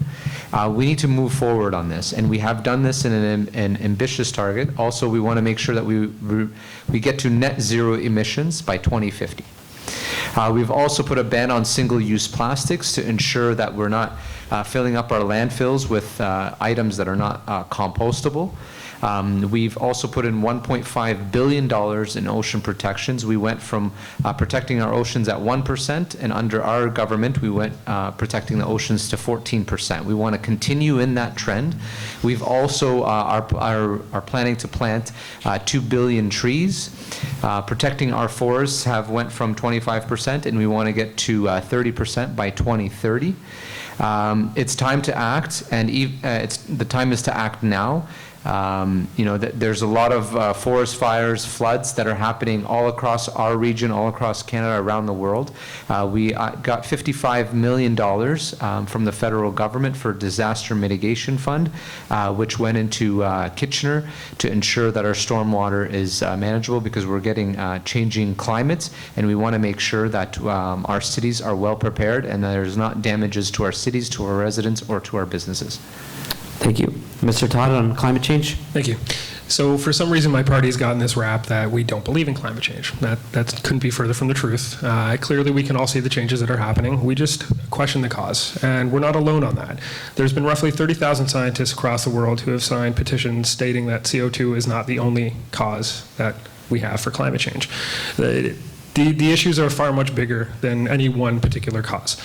[SPEAKER 5] We need to move forward on this, and we have done this in an ambitious target. Also, we want to make sure that we get to net zero emissions by 2050. We've also put a ban on single-use plastics to ensure that we're not filling up our landfills with items that are not compostable. We've also put in $1.5 billion in ocean protections. We went from protecting our oceans at 1%, and under our government, we went protecting the oceans to 14%. We want to continue in that trend. We've also are planning to plant 2 billion trees. Protecting our forests have went from 25%, and we want to get to 30% by 2030. It's time to act, and the time is to act now. There's a lot of forest fires, floods that are happening all across our region, all across Canada, around the world. We got $55 million from the federal government for disaster mitigation fund, which went into Kitchener to ensure that our stormwater is manageable, because we're getting changing climates, and we want to make sure that our cities are well prepared and that there's not damages to our cities, to our residents, or to our businesses.
[SPEAKER 2] Thank you. Mr. Todd, on climate change?
[SPEAKER 6] Thank you. So for some reason, my party's gotten this rap that we don't believe in climate change. That couldn't be further from the truth. Clearly, we can all see the changes that are happening. We just question the cause, and we're not alone on that. There's been roughly 30,000 scientists across the world who have signed petitions stating that CO2 is not the only cause that we have for climate change. The issues are far much bigger than any one particular cause.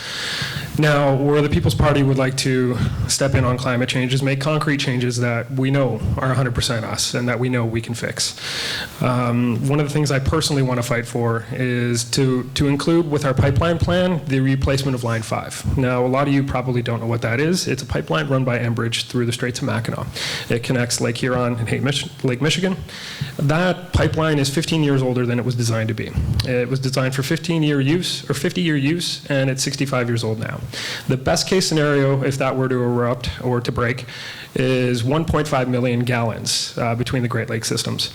[SPEAKER 6] Now, where the People's Party would like to step in on climate change is make concrete changes that we know are 100% us and that we know we can fix. One of the things I personally want to fight for is to include with our pipeline plan the replacement of Line 5. Now, a lot of you probably don't know what that is. It's a pipeline run by Enbridge through the Straits of Mackinac. It connects Lake Huron and Lake Michigan. That pipeline is 15 years older than it was designed to be. It was designed for 50-year use, and it's 65 years old now. The best case scenario, if that were to erupt or to break, is 1.5 million gallons between the Great Lakes systems.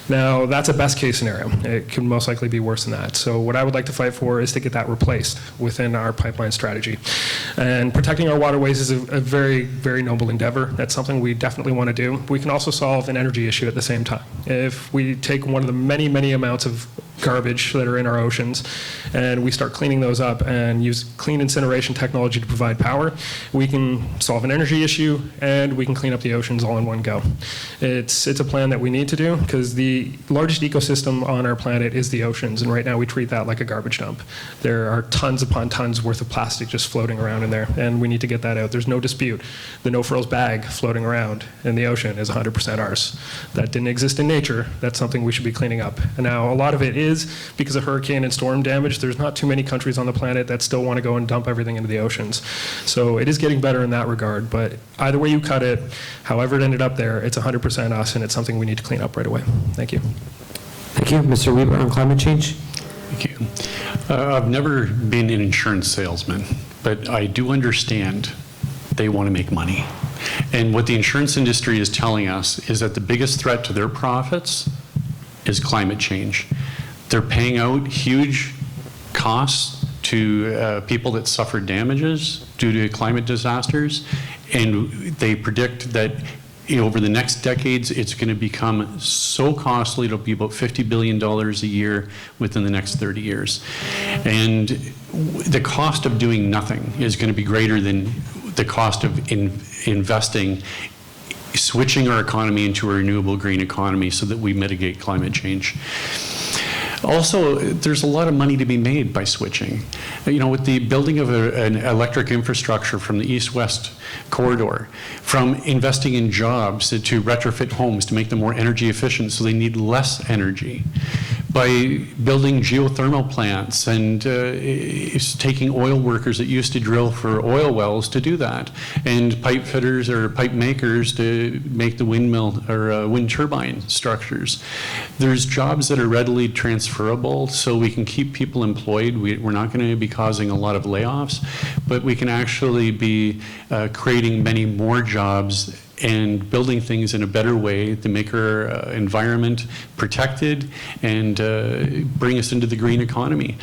[SPEAKER 6] Now, that's a best case scenario. It could most likely be worse than that. So what I would like to fight for is to get that replaced within our pipeline strategy. And protecting our waterways is a very, very noble endeavor. That's something we definitely want to do. We can also solve an energy issue at the same time. If we take one of the many, many amounts of garbage that are in our oceans and we start cleaning those up and use clean incineration technology to provide power, we can solve an energy issue and we can clean up the oceans all in one go. It's a plan that we need to do because the largest ecosystem on our planet is the oceans, and right now we treat that like a garbage dump. There are tons upon tons worth of plastic just floating around in there, and we need to get that out. There's no dispute. The no-frills bag floating around in the ocean is 100% ours. That didn't exist in nature. That's something we should be cleaning up. And now a lot of it is because of hurricane and storm damage. There's not too many countries on the planet that still want to go and dump everything into the oceans. So it is getting better in that regard, but either way you cut it, however it ended up there, it's 100% us, and it's something we need to clean up right away. Thank you.
[SPEAKER 2] Thank you. Mr. Weber on climate change.
[SPEAKER 3] Thank you. I've never been an insurance salesman, but I do understand they want to make money. And what the insurance industry is telling us is that the biggest threat to their profits is climate change. They're paying out huge costs to people that suffer damages due to climate disasters, and they predict that over the next decades, it's going to become so costly, it'll be about $50 billion a year within the next 30 years. And the cost of doing nothing is going to be greater than the cost of investing, switching our economy into a renewable green economy so that we mitigate climate change. Also, there's a lot of money to be made by switching. With the building of an electric infrastructure from the east-west corridor, from investing in jobs to retrofit homes to make them more energy efficient so they need less energy, by building geothermal plants and taking oil workers that used to drill for oil wells to do that, and pipe fitters or pipe makers to make the windmill or wind turbine structures. There's jobs that are readily transferable, so we can keep people employed. We're not going to be causing a lot of layoffs, but we can actually be creating many more jobs and building things in a better way to make our environment protected and bring us into the green economy.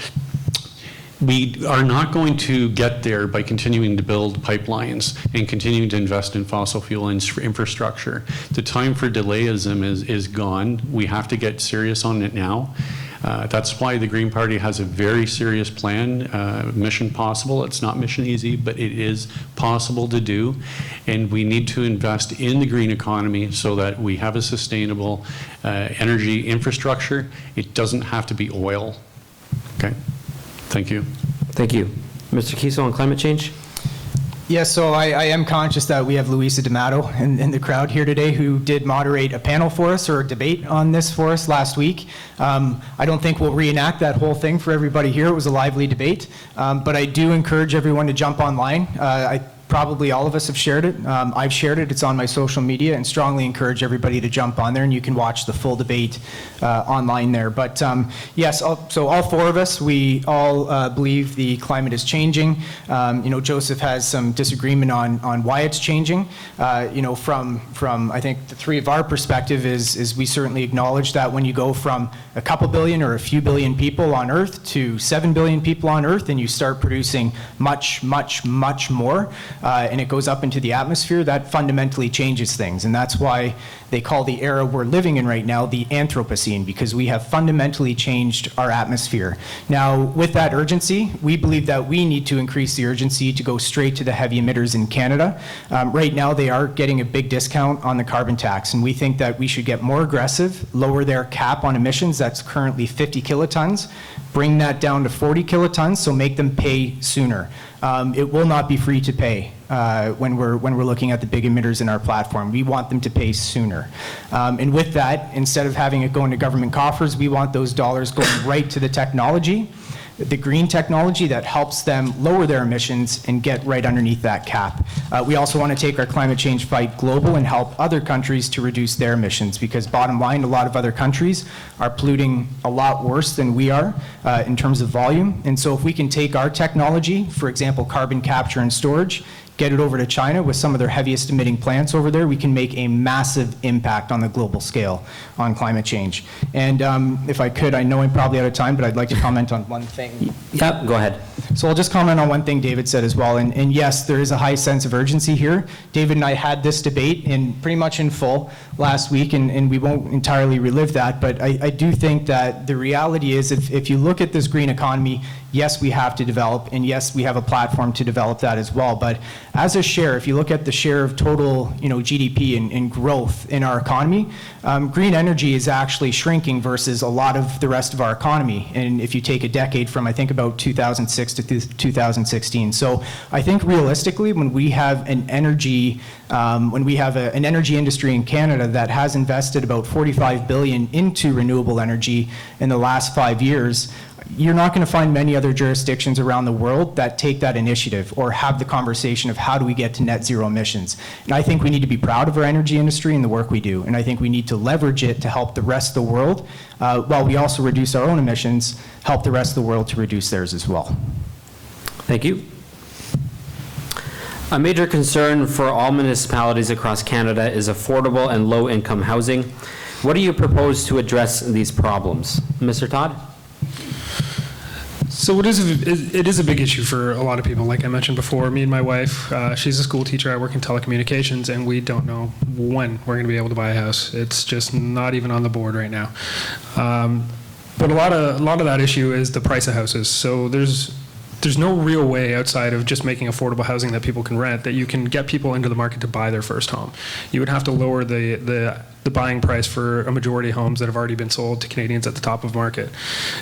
[SPEAKER 3] We are not going to get there by continuing to build pipelines and continuing to invest in fossil fuel infrastructure. The time for delayism is gone. We have to get serious on it now. That's why the Green Party has a very serious plan, Mission Possible. It's not Mission Easy, but it is possible to do. And we need to invest in the green economy so that we have a sustainable energy infrastructure. It doesn't have to be oil. Okay? Thank you.
[SPEAKER 2] Thank you. Mr. Kiesel on climate change.
[SPEAKER 4] Yes, so I am conscious that we have Luisa D'Amato in the crowd here today who did moderate a panel for us or a debate on this for us last week. I don't think we'll reenact that whole thing for everybody here. It was a lively debate, but I do encourage everyone to jump online. Probably all of us have shared it. I've shared it. It's on my social media, and strongly encourage everybody to jump on there, and you can watch the full debate online there. But yes, so all four of us, we all believe the climate is changing. Joseph has some disagreement on why it's changing. From I think the three of our perspective is we certainly acknowledge that when you go from a couple billion or a few billion people on Earth to 7 billion people on Earth, and you start producing much, much, much more, and it goes up into the atmosphere, that fundamentally changes things. And that's why they call the era we're living in right now the Anthropocene, because we have fundamentally changed our atmosphere. Now, with that urgency, we believe that we need to increase the urgency to go straight to the heavy emitters in Canada. Right now, they are getting a big discount on the carbon tax, and we think that we should get more aggressive, lower their cap on emissions. That's currently 50 kilotons. Bring that down to 40 kilotons, so make them pay sooner. It will not be free to pay when we're looking at the big emitters in our platform. We want them to pay sooner. And with that, instead of having it go into government coffers, we want those dollars going right to the technology the green technology that helps them lower their emissions and get right underneath that cap. We also want to take our climate change fight global and help other countries to reduce their emissions, because bottom line, a lot of other countries are polluting a lot worse than we are in terms of volume. And so if we can take our technology, for example, carbon capture and storage, get it over to China with some of their heaviest emitting plants over there, we can make a massive impact on the global scale on climate change. And if I could, I know I'm probably out of time, but I'd like to comment on one thing.
[SPEAKER 2] Yep, go ahead.
[SPEAKER 4] So I'll just comment on one thing David said as well. And yes, there is a high sense of urgency here. David and I had this debate pretty much in full last week, and we won't entirely relive that, but I do think that the reality is if you look at this green economy, yes, we have to develop, and yes, we have a platform to develop that as well. But as a share, if you look at the share of total, GDP and growth in our economy, green energy is actually shrinking versus a lot of the rest of our economy. And if you take a decade from, I think, about 2006 to 2016. So I think realistically, when we have an energy industry in Canada that has invested about $45 billion into renewable energy in the last 5 years, you're not going to find many other jurisdictions around the world that take that initiative or have the conversation of how do we get to net zero emissions. And I think we need to be proud of our energy industry and the work we do. And I think we need to leverage it to help the rest of the world, while we also reduce our own emissions, help the rest of the world to reduce theirs as well.
[SPEAKER 2] Thank you. A major concern for all municipalities across Canada is affordable and low-income housing. What do you propose to address these problems? Mr. Todd?
[SPEAKER 6] So it is a big issue for a lot of people. Like I mentioned before, me and my wife, she's a school teacher, I work in telecommunications, and we don't know when we're going to be able to buy a house. It's just not even on the board right now. But a lot of that issue is the price of houses. So there's no real way outside of just making affordable housing that people can rent that you can get people into the market to buy their first home. You would have to lower the buying price for a majority of homes that have already been sold to Canadians at the top of market.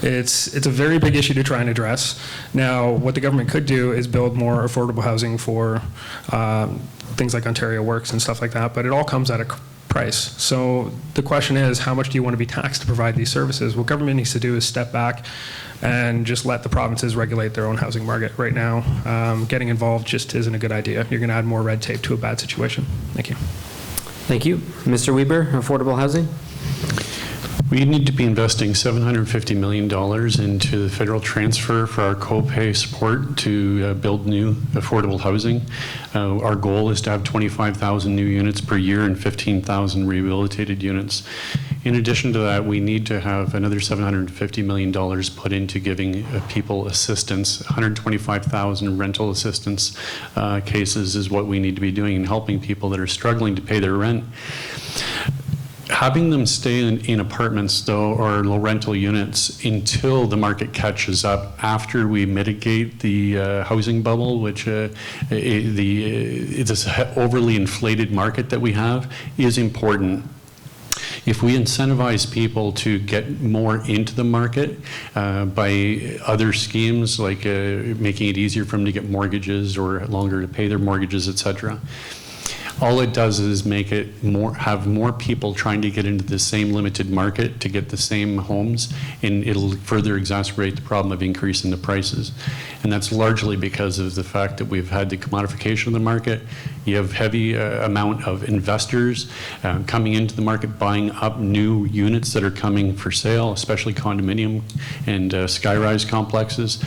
[SPEAKER 6] It's a very big issue to try and address. Now, what the government could do is build more affordable housing for things like Ontario Works and stuff like that, but it all comes at a price. So the question is, how much do you want to be taxed to provide these services? What government needs to do is step back and just let the provinces regulate their own housing market. Right now, getting involved just isn't a good idea. You're going to add more red tape to a bad situation. Thank you.
[SPEAKER 2] Thank you. Mr. Weber, affordable housing?
[SPEAKER 3] We need to be investing $750 million into the federal transfer for our co-pay support to build new affordable housing. Our goal is to have 25,000 new units per year and 15,000 rehabilitated units. In addition to that, we need to have another $750 million put into giving people assistance. 125,000 rental assistance cases is what we need to be doing in helping people that are struggling to pay their rent. Having them stay in apartments, though, or low rental units until the market catches up after we mitigate the housing bubble, which this overly inflated market that we have, is important. If we incentivize people to get more into the market by other schemes like making it easier for them to get mortgages or longer to pay their mortgages, etc., all it does is make it have more people trying to get into the same limited market to get the same homes, and it'll further exacerbate the problem of increasing the prices. And that's largely because of the fact that we've had the commodification of the market. You have heavy amount of investors coming into the market, buying up new units that are coming for sale, especially condominium and skyrise complexes.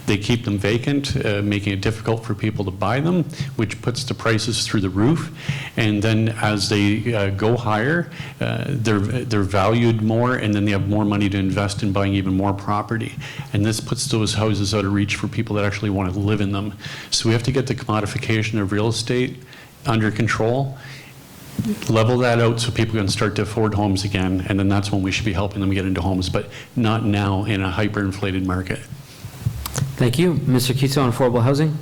[SPEAKER 3] They keep them vacant, making it difficult for people to buy them, which puts the prices through the roof. And then as they go higher, they're valued more, and then they have more money to invest in buying even more property. And this puts those houses out of reach for people that actually want to live in them. So we have to get the commodification of real estate under control, level that out so people can start to afford homes again, and then that's when we should be helping them get into homes, but not now in a hyperinflated market.
[SPEAKER 2] Thank you. Mr. Kiso on affordable housing?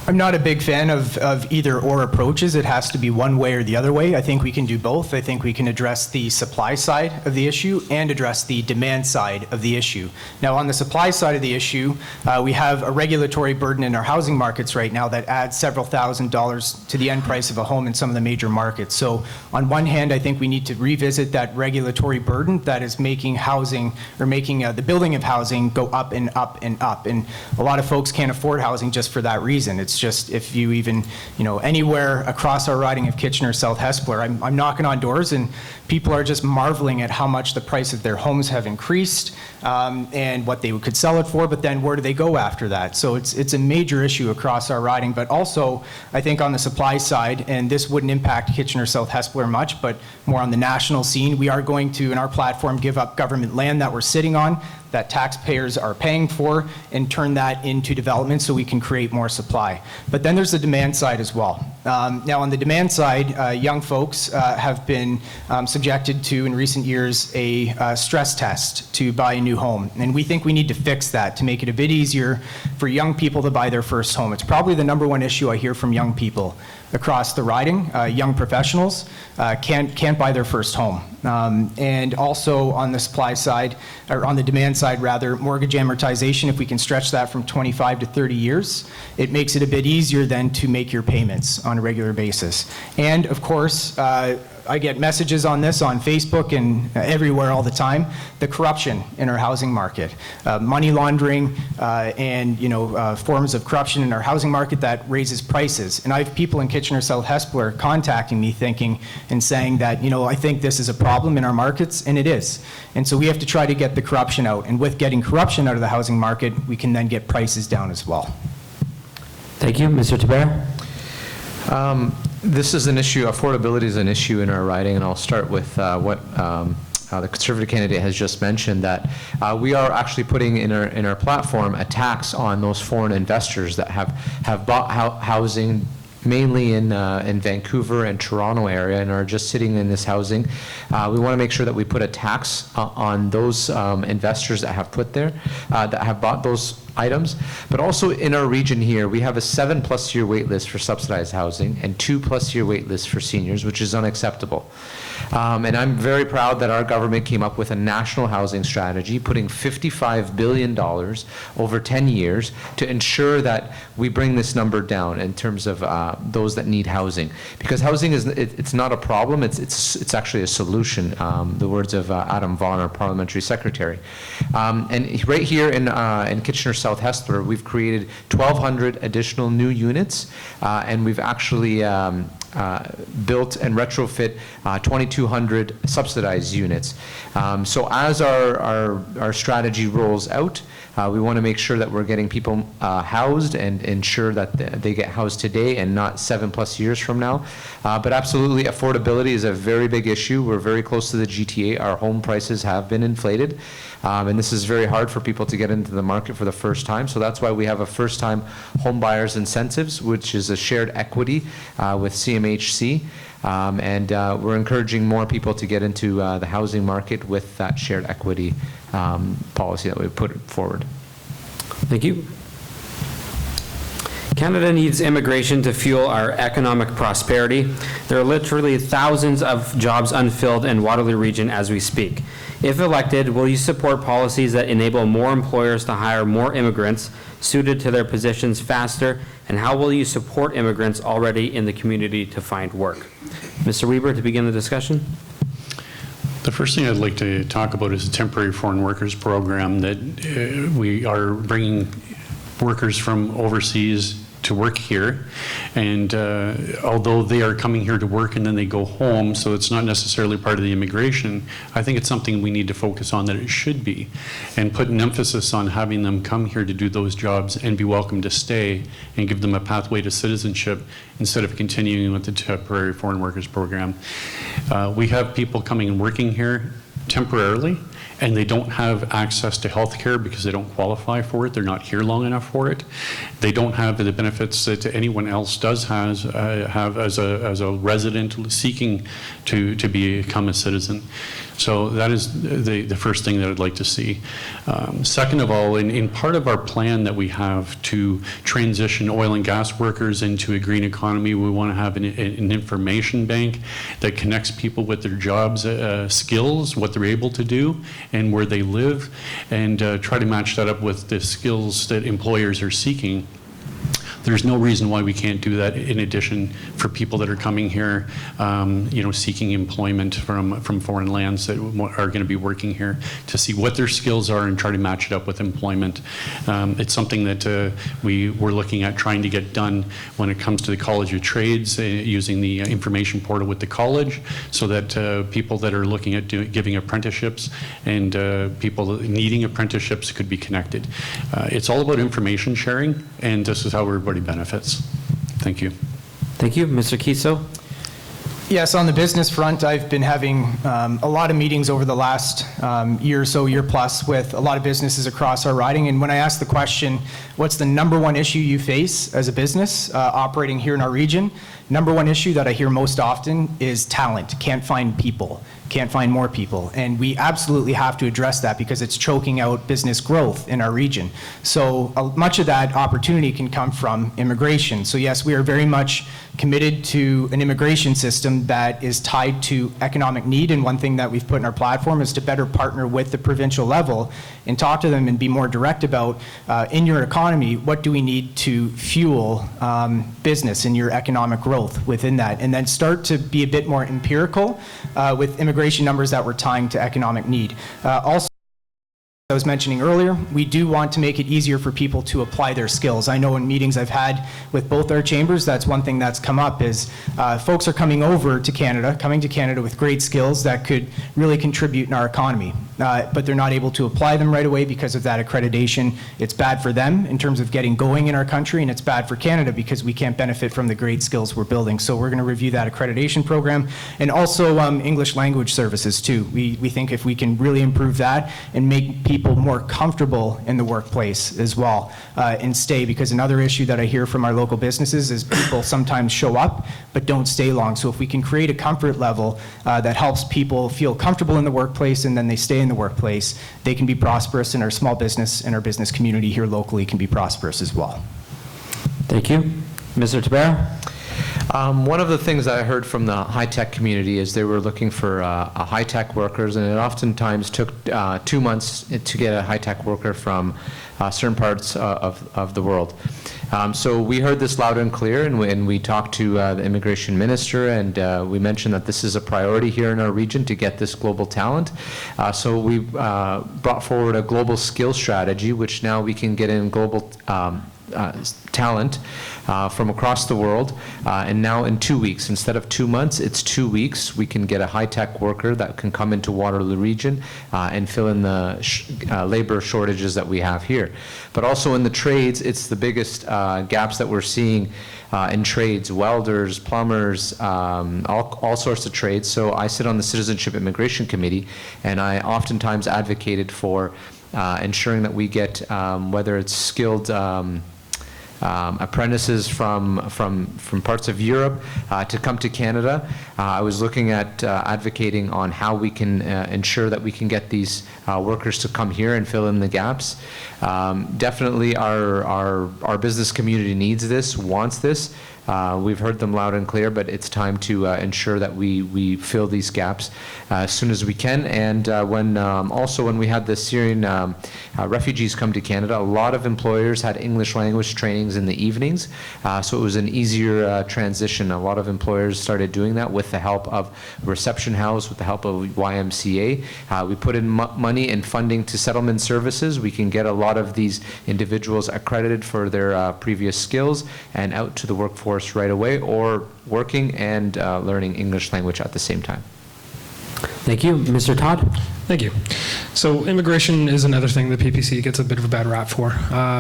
[SPEAKER 4] I'm not a big fan of either or approaches. It has to be one way or the other way. I think we can do both. I think we can address the supply side of the issue and address the demand side of the issue. Now, on the supply side of the issue, we have a regulatory burden in our housing markets right now that adds several $1,000s to the end price of a home in some of the major markets. So on one hand, I think we need to revisit that regulatory burden that is making housing, or making the building of housing go up and up and up. And a lot of folks can't afford housing just for that reason. It's just, if you even, anywhere across our riding of Kitchener, South Hespeler, I'm knocking on doors and people are just marveling at how much the price of their homes have increased and what they could sell it for, but then where do they go after that? So it's a major issue across our riding, but also I think on the supply side, and this wouldn't impact Kitchener, South Hespeler much, but more on the national scene, we are going to, in our platform, give up government land that we're sitting on, that taxpayers are paying for, and turn that into development so we can create more supply. But then there's the demand side as well. Now on the demand side, young folks have been subjected to, in recent years, a stress test to buy a new home. And we think we need to fix that to make it a bit easier for young people to buy their first home. It's probably the #1 issue I hear from young people across the riding. Young professionals can't buy their first home. And also on the supply side, or on the demand side rather, mortgage amortization, if we can stretch that from 25 to 30 years, it makes it a bit easier then to make your payments on a regular basis. And of course, I get messages on this on Facebook and everywhere all the time, the corruption in our housing market, money laundering and forms of corruption in our housing market that raises prices. And I have people in Kitchener South Hespeler contacting me thinking and saying that, I think this is a problem in our markets, and it is. And so we have to try to get the corruption out. And with getting corruption out of the housing market, we can then get prices down as well.
[SPEAKER 2] Thank you. Mr. Tabera?
[SPEAKER 5] This is an issue, affordability is an issue in our riding, and I'll start with what the Conservative candidate has just mentioned, that we are actually putting in our platform a tax on those foreign investors that have bought housing mainly in Vancouver and Toronto area and are just sitting in this housing. We want to make sure that we put a tax on those investors that have put there, that have bought those items. But also in our region here, we have a 7+ year wait list for subsidized housing and 2+ year wait list for seniors, which is unacceptable. And I'm very proud that our government came up with a national housing strategy, putting $55 billion over 10 years to ensure that we bring this number down in terms of those that need housing. Because housing is, it's not a problem, it's actually a solution, the words of Adam Vaughan, our parliamentary secretary. And right here in Kitchener South Hespeler, we've created 1,200 additional new units, and we've actually built and retrofit 2,200 subsidized units. So as our strategy rolls out, we want to make sure that we're getting people housed and ensure that they get housed today and not 7+ years from now. But absolutely, affordability is a very big issue. We're very close to the GTA. Our home prices have been inflated. And this is very hard for people to get into the market for the first time. So that's why we have a first-time home buyers incentives, which is a shared equity with CMHC. And we're encouraging more people to get into the housing market with that shared equity policy that we've put forward.
[SPEAKER 2] Thank you. Canada needs immigration to fuel our economic prosperity. There are literally thousands of jobs unfilled in Waterloo Region as we speak. If elected, will you support policies that enable more employers to hire more immigrants suited to their positions faster? And how will you support immigrants already in the community to find work? Mr. Weber, to begin the discussion.
[SPEAKER 3] The first thing I'd like to talk about is the temporary foreign workers program that we are bringing workers from overseas to work here, and although they are coming here to work and then they go home, so it's not necessarily part of the immigration, I think it's something we need to focus on that it should be, and put an emphasis on having them come here to do those jobs and be welcome to stay and give them a pathway to citizenship instead of continuing with the temporary foreign workers program. We have people coming and working here temporarily, and they don't have access to health care because they don't qualify for it. They're not here long enough for it. They don't have the benefits that anyone else does have as a resident seeking to become a citizen. So that is the first thing that I'd like to see. Second of all, in part of our plan that we have to transition oil and gas workers into a green economy, we want to have an information bank that connects people with their jobs, skills, what they're able to do, and where they live, and try to match that up with the skills that employers are seeking. There's no reason why we can't do that in addition for people that are coming here, seeking employment from foreign lands that are going to be working here, to see what their skills are and try to match it up with employment. It's something that we're looking at trying to get done when it comes to the College of Trades, using the information portal with the college, so that people that are looking at giving apprenticeships and people needing apprenticeships could be connected. It's all about information sharing, and this is how everybody benefits. Thank you.
[SPEAKER 2] Thank you. Mr. Kiso?
[SPEAKER 4] Yes, on the business front, I've been having a lot of meetings over the last year or so, year plus, with a lot of businesses across our riding. And when I ask the question, what's the #1 issue you face as a business operating here in our region? #1 issue that I hear most often is talent. Can't find people. Can't find more people. And we absolutely have to address that because it's choking out business growth in our region. So much of that opportunity can come from immigration. So yes, we are very much committed to an immigration system that is tied to economic need. And one thing that we've put in our platform is to better partner with the provincial level and talk to them and be more direct about, in your economy, what do we need to fuel business and your economic growth within that? And then start to be a bit more empirical with immigration numbers that we're tying to economic need. Also, I was mentioning earlier, we do want to make it easier for people to apply their skills. I know in meetings I've had with both our chambers, that's one thing that's come up is folks are coming to Canada with great skills that could really contribute in our economy. But they're not able to apply them right away because of that accreditation. It's bad for them in terms of getting going in our country, and it's bad for Canada because we can't benefit from the great skills we're building. So we're going to review that accreditation program, and also English language services too. We think if we can really improve that and make people more comfortable in the workplace as well and stay, because another issue that I hear from our local businesses is people sometimes show up but don't stay long. So if we can create a comfort level that helps people feel comfortable in the workplace and then they stay in the workplace, they can be prosperous, and our small business and our business community here locally can be prosperous as well.
[SPEAKER 2] Thank you. Mr. Tabera?
[SPEAKER 5] One of the things that I heard from the high-tech community is they were looking for high-tech workers, and it oftentimes took 2 months to get a high-tech worker from certain parts of the world. So we heard this loud and clear, and we talked to the immigration minister, and we mentioned that this is a priority here in our region to get this global talent. So we brought forward a global skills strategy, which now we can get in global talent from across the world, and now in 2 weeks, instead of 2 months, it's 2 weeks. We can get a high-tech worker that can come into Waterloo region and fill in the labor shortages that we have here. But also in the trades, it's the biggest gaps that we're seeing in trades: welders, plumbers, all sorts of trades. So I sit on the Citizenship Immigration Committee, and I oftentimes advocated for ensuring that we get, whether it's skilled apprentices from parts of Europe to come to Canada. I was looking at advocating on how we can ensure that we can get these workers to come here and fill in the gaps. Definitely our business community needs this, wants this. We've heard them loud and clear, but it's time to ensure that we fill these gaps as soon as we can. And when we had the Syrian refugees come to Canada, a lot of employers had English language trainings in the evenings, so it was an easier transition. A lot of employers started doing that with the help of Reception House, with the help of YMCA. We put in money and funding to settlement services. We can get a lot of these individuals accredited for their previous skills and out to the workforce right away, or working and learning English language at the same time.
[SPEAKER 2] Thank you. Mr. Todd?
[SPEAKER 6] Thank you. So immigration is another thing the PPC gets a bit of a bad rap for.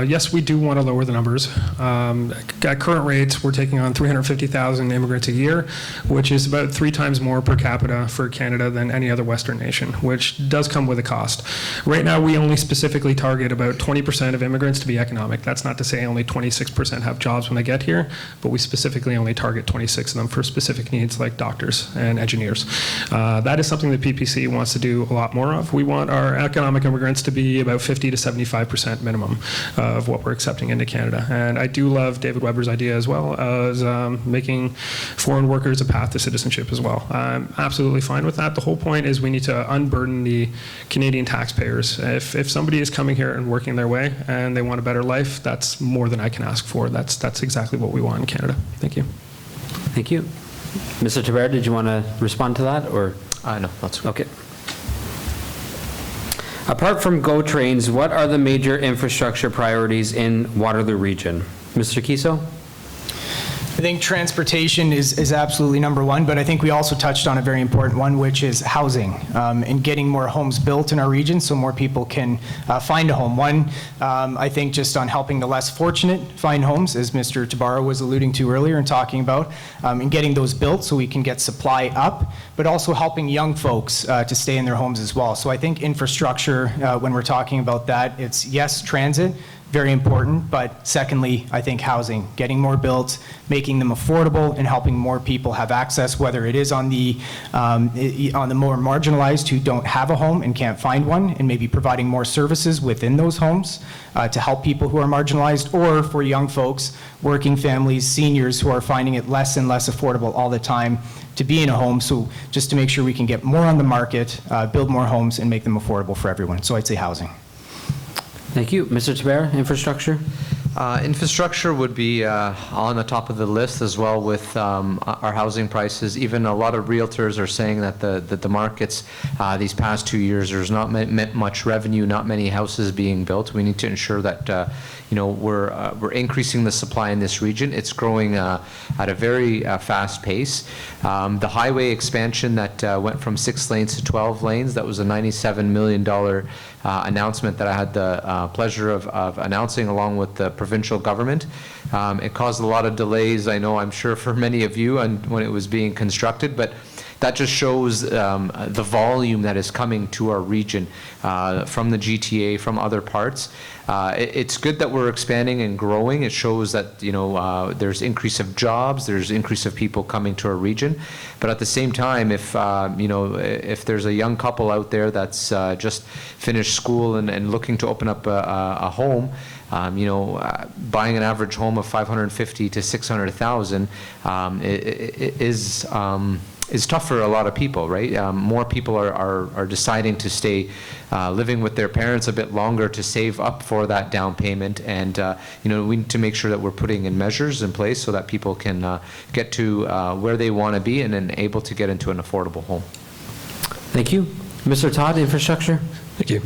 [SPEAKER 6] Yes, we do want to lower the numbers. At current rates, we're taking on 350,000 immigrants a year, which is about 3 times more per capita for Canada than any other Western nation, which does come with a cost. Right now, we only specifically target about 20% of immigrants to be economic. That's not to say only 26% have jobs when they get here, but we specifically only target 26 of them for specific needs like doctors and engineers. That is something the PPC wants to do a lot more of. We want our economic immigrants to be about 50 to 75% minimum of what we're accepting into Canada. And I do love David Weber's idea as well as making foreign workers a path to citizenship as well. I'm absolutely fine with that. The whole point is we need to unburden the Canadian taxpayers. If somebody is coming here and working their way and they want a better life, that's more than I can ask for. That's exactly what we want in Canada. Thank you.
[SPEAKER 2] Thank you. Mr. Taber, did you want to respond to that, or?
[SPEAKER 5] No, that's good.
[SPEAKER 2] Okay. Apart from GO trains, what are the major infrastructure priorities in Waterloo Region? Mr. Kiso?
[SPEAKER 4] I think transportation is absolutely number one, but I think we also touched on a very important one, which is housing, and getting more homes built in our region so more people can find a home. One, I think just on helping the less fortunate find homes, as Mr. Tabara was alluding to earlier and talking about, and getting those built so we can get supply up, but also helping young folks to stay in their homes as well. So I think infrastructure, when we're talking about that, it's yes, transit, very important, but secondly, I think housing, getting more built, making them affordable, and helping more people have access, whether it is on the more marginalized who don't have a home and can't find one, and maybe providing more services within those homes to help people who are marginalized, or for young folks, working families, seniors who are finding it less and less affordable all the time to be in a home. So just to make sure we can get more on the market, build more homes, and make them affordable for everyone. So I'd say housing.
[SPEAKER 2] Thank you. Mr. Taber, infrastructure?
[SPEAKER 5] Infrastructure would be on the top of the list as well with our housing prices. Even a lot of realtors are saying that the markets these past 2 years, there's not much revenue, not many houses being built. We need to ensure that we're increasing the supply in this region. It's growing at a very fast pace. The highway expansion that went from 6 lanes to 12 lanes, that was a $97 million announcement that I had the pleasure of announcing along with the provincial government. It caused a lot of delays, I'm sure for many of you when it was being constructed, but that just shows the volume that is coming to our region from the GTA, from other parts. It's good that we're expanding and growing. It shows that there's increase of jobs, there's increase of people coming to our region. But at the same time, if there's a young couple out there that's just finished school and looking to open up a home, buying an average home of $550,000 to $600,000 is tough for a lot of people, right? More people are deciding to stay living with their parents a bit longer to save up for that down payment, and we need to make sure that we're putting in measures in place so that people can get to where they want to be and then able to get into an affordable home.
[SPEAKER 2] Thank you. Mr. Todd, infrastructure?
[SPEAKER 6] Thank you.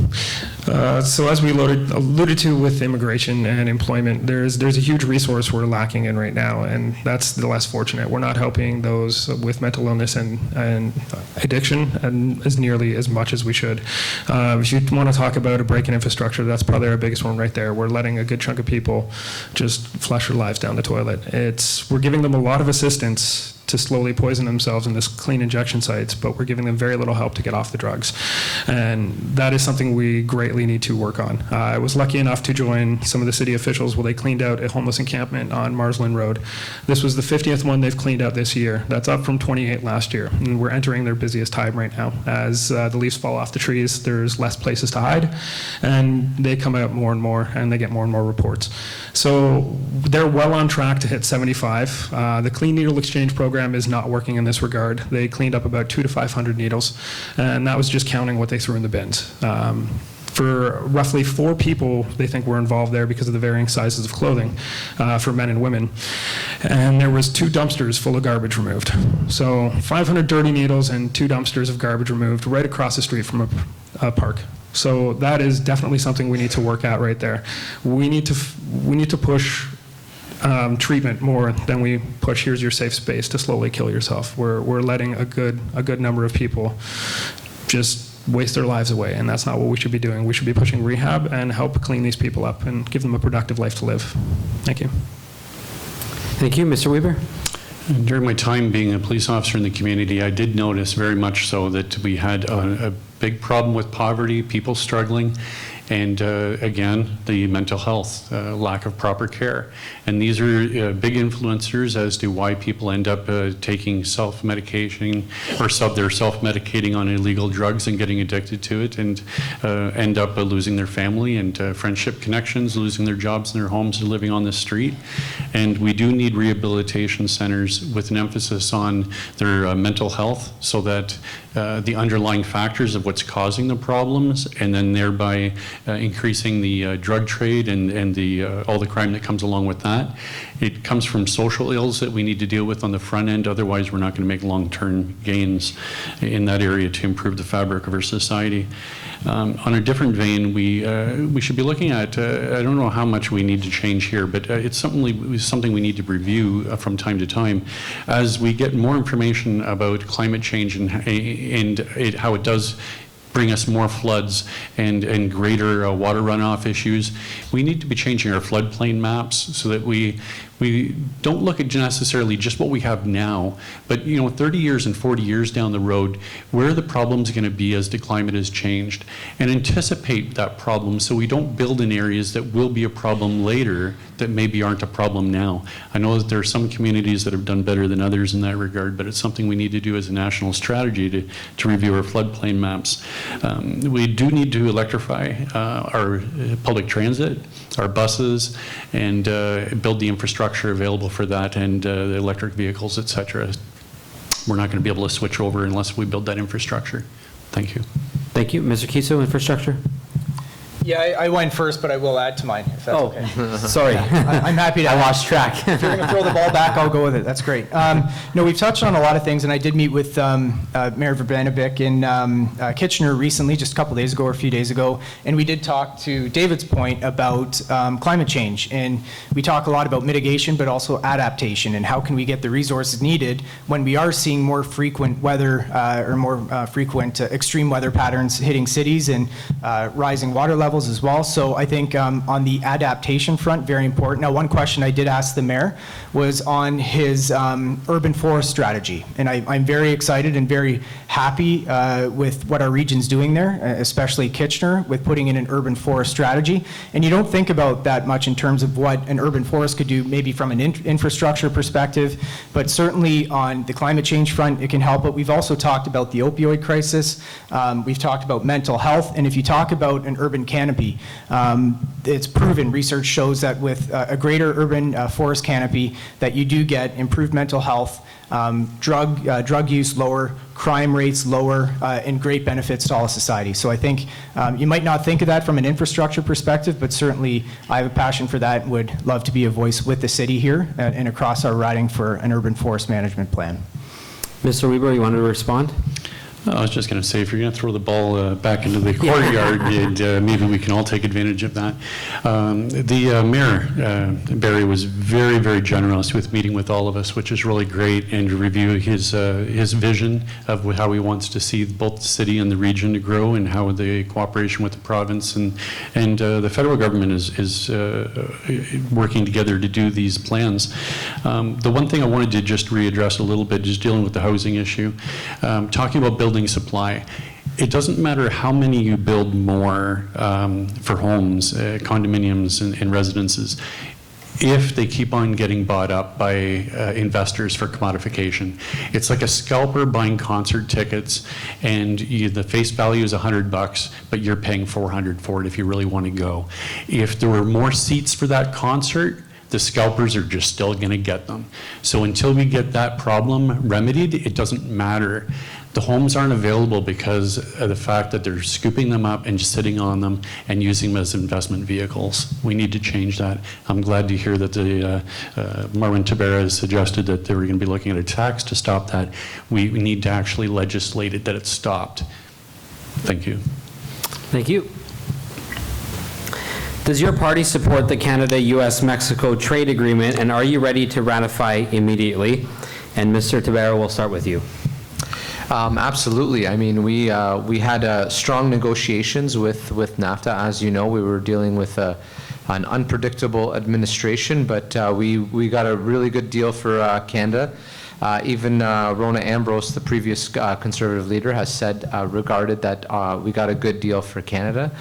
[SPEAKER 6] So as we alluded to with immigration and employment, there's a huge resource we're lacking in right now, and that's the less fortunate. We're not helping those with mental illness and addiction as nearly as much as we should. If you want to talk about a break in infrastructure, that's probably our biggest one right there. We're letting a good chunk of people just flush their lives down the toilet. We're giving them a lot of assistance to slowly poison themselves in this clean injection sites, but we're giving them very little help to get off the drugs. And that is something we greatly need to work on. I was lucky enough to join some of the city officials while they cleaned out a homeless encampment on Marsland Road. This was the 50th one they've cleaned out this year. That's up from 28 last year. And we're entering their busiest time right now. As the leaves fall off the trees, there's less places to hide, and they come out more and more, and they get more and more reports. So they're well on track to hit 75. The Clean Needle Exchange program is not working in this regard. They cleaned up about 200 to 500 needles, and that was just counting what they threw in the bins. For roughly 4 people, they think were involved there because of the varying sizes of clothing for men and women. And there was 2 dumpsters full of garbage removed. So 500 dirty needles and 2 dumpsters of garbage removed right across the street from a park. So that is definitely something we need to work at right there. We need to push treatment more than we push here's your safe space to slowly kill yourself. We're letting a good number of people just waste their lives away, and that's not what we should be doing. We should be pushing rehab and help clean these people up and give them a productive life to live. Thank you.
[SPEAKER 2] Thank you. Mr. Weber?
[SPEAKER 3] During my time being a police officer in the community, I did notice very much so that we had a big problem with poverty, people struggling, and again, the mental health, lack of proper care. And these are big influencers as to why people end up taking self-medication or they're self-medicating on illegal drugs and getting addicted to it, and end up losing their family and friendship connections, losing their jobs and their homes, and living on the street. And we do need rehabilitation centers with an emphasis on their mental health, so that the underlying factors of what's causing the problems, and then thereby increasing the drug trade and the all the crime that comes along with that. It comes from social ills that we need to deal with on the front end. Otherwise, we're not going to make long-term gains in that area to improve the fabric of our society. On a different vein, we should be looking at, I don't know how much we need to change here, but it's something we need to review from time to time. As we get more information about climate change and how it does bring us more floods and greater water runoff issues, we need to be changing our floodplain maps so that we don't look at necessarily just what we have now, but 30 years and 40 years down the road, where are the problems going to be as the climate has changed, and anticipate that problem so we don't build in areas that will be a problem later that maybe aren't a problem now. I know that there are some communities that have done better than others in that regard, but it's something we need to do as a national strategy to review our floodplain maps. We do need to electrify our public transit, our buses, and build the infrastructure available for that, and the electric vehicles, et cetera. We're not going to be able to switch over unless we build that infrastructure. Thank you.
[SPEAKER 2] Thank you. Mr. Kiso, infrastructure?
[SPEAKER 4] Yeah, I went first, but I will add to mine, if that's okay.
[SPEAKER 2] Sorry.
[SPEAKER 4] I'm happy to.
[SPEAKER 2] I lost track.
[SPEAKER 4] If you're going to throw the ball back, I'll go with it. That's great. No, we've touched on a lot of things, and I did meet with Mayor Verbanabik in Kitchener recently, just a couple days ago or a few days ago, and we did talk to David's point about climate change. And we talk a lot about mitigation, but also adaptation, and how can we get the resources needed when we are seeing more frequent weather or more frequent extreme weather patterns hitting cities and rising water levels as well. So I think on the adaptation front, very important. Now, one question I did ask the mayor was on his urban forest strategy. And I'm very excited and very happy with what our region's doing there, especially Kitchener, with putting in an urban forest strategy. And you don't think about that much in terms of what an urban forest could do, maybe from an infrastructure perspective, but certainly on the climate change front, it can help. But we've also talked about the opioid crisis. We've talked about mental health. And if you talk about an urban canopy, it's proven, research shows that with a greater urban forest canopy, that you do get improved mental health, drug use lower, crime rates lower, and great benefits to all of society. So I think you might not think of that from an infrastructure perspective, but certainly I have a passion for that and would love to be a voice with the city here and across our riding for an urban forest management plan.
[SPEAKER 2] Mr. Weber, you wanted to respond?
[SPEAKER 3] I was just going to say, if you're going to throw the ball back into the courtyard, maybe we can all take advantage of that. The mayor, Barry, was very, very generous with meeting with all of us, which is really great, and to review his vision of how he wants to see both the city and the region to grow, and how the cooperation with the province and the federal government is working together to do these plans. The one thing I wanted to just readdress a little bit is dealing with the housing issue. Talking about building supply. It doesn't matter how many you build more for homes, condominiums, and residences, if they keep on getting bought up by investors for commodification. It's like a scalper buying concert tickets, and the face value is $100, but you're paying $400 for it if you really want to go. If there were more seats for that concert, the scalpers are just still going to get them. So until we get that problem remedied, it doesn't matter. The homes aren't available because of the fact that they're scooping them up and just sitting on them and using them as investment vehicles. We need to change that. I'm glad to hear that the Marwin Tabera has suggested that they were going to be looking at a tax to stop that. We need to actually legislate it that it's stopped. Thank you.
[SPEAKER 2] Thank you. Does your party support the Canada-US-Mexico trade agreement, and are you ready to ratify immediately? And Mr. Tabera, we'll start with you.
[SPEAKER 5] Absolutely. I mean, we had strong negotiations with NAFTA. As you know, we were dealing with an unpredictable administration, but we got a really good deal for Canada. Even Rona Ambrose, the previous Conservative leader, has said, regarded that we got a good deal for Canada.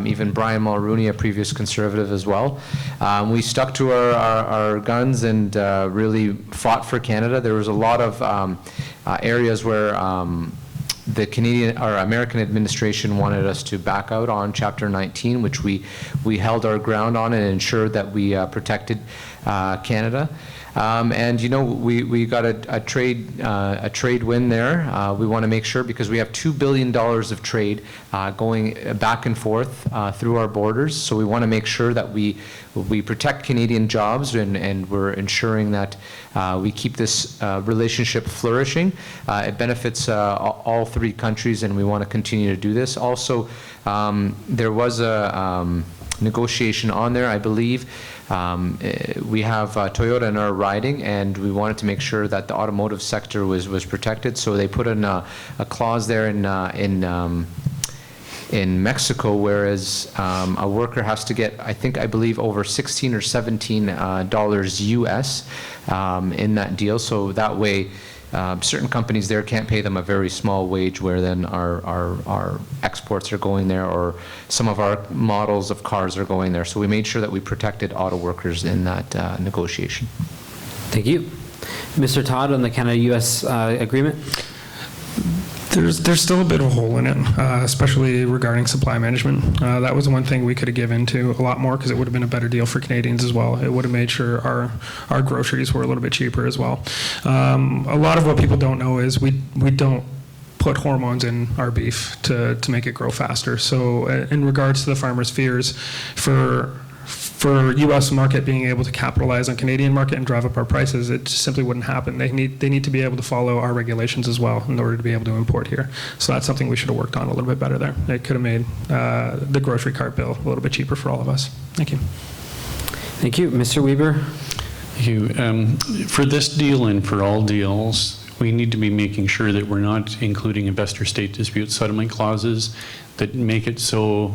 [SPEAKER 5] Even Brian Mulrooney, a previous Conservative as well. We stuck to our guns and really fought for Canada. There was a lot of areas where the Canadian or American administration wanted us to back out on Chapter 19, which we held our ground on and ensured that we protected Canada. And you know, we got a trade win there. We want to make sure, because we have $2 billion of trade going back and forth through our borders. So we want to make sure that we protect Canadian jobs, and we're ensuring that we keep this relationship flourishing. It benefits all three countries, and we want to continue to do this. Also, there was a negotiation on there, I believe. We have Toyota in our riding, and we wanted to make sure that the automotive sector was protected. So they put in a clause there in Mexico, whereas a worker has to get, I believe, over $16 or $17 US in that deal. So that way, certain companies there can't pay them a very small wage, where then our exports are going there, or some of our models of cars are going there. So we made sure that we protected auto workers in that negotiation.
[SPEAKER 2] Thank you. Mr. Todd, on the Canada-US agreement?
[SPEAKER 6] There's still a bit of a hole in it, especially regarding supply management. That was one thing we could have given to a lot more, because it would have been a better deal for Canadians as well. It would have made sure our groceries were a little bit cheaper as well. A lot of what people don't know is we don't put hormones in our beef to make it grow faster. So in regards to the farmers' fears for U.S. market being able to capitalize on Canadian market and drive up our prices, it just simply wouldn't happen. They need to be able to follow our regulations as well in order to be able to import here. So that's something we should have worked on a little bit better there. It could have made the grocery cart bill a little bit cheaper for all of us. Thank you.
[SPEAKER 2] Thank you. Mr. Weber?
[SPEAKER 3] Thank you. For this deal and for all deals, we need to be making sure that we're not including investor-state dispute settlement clauses that make it so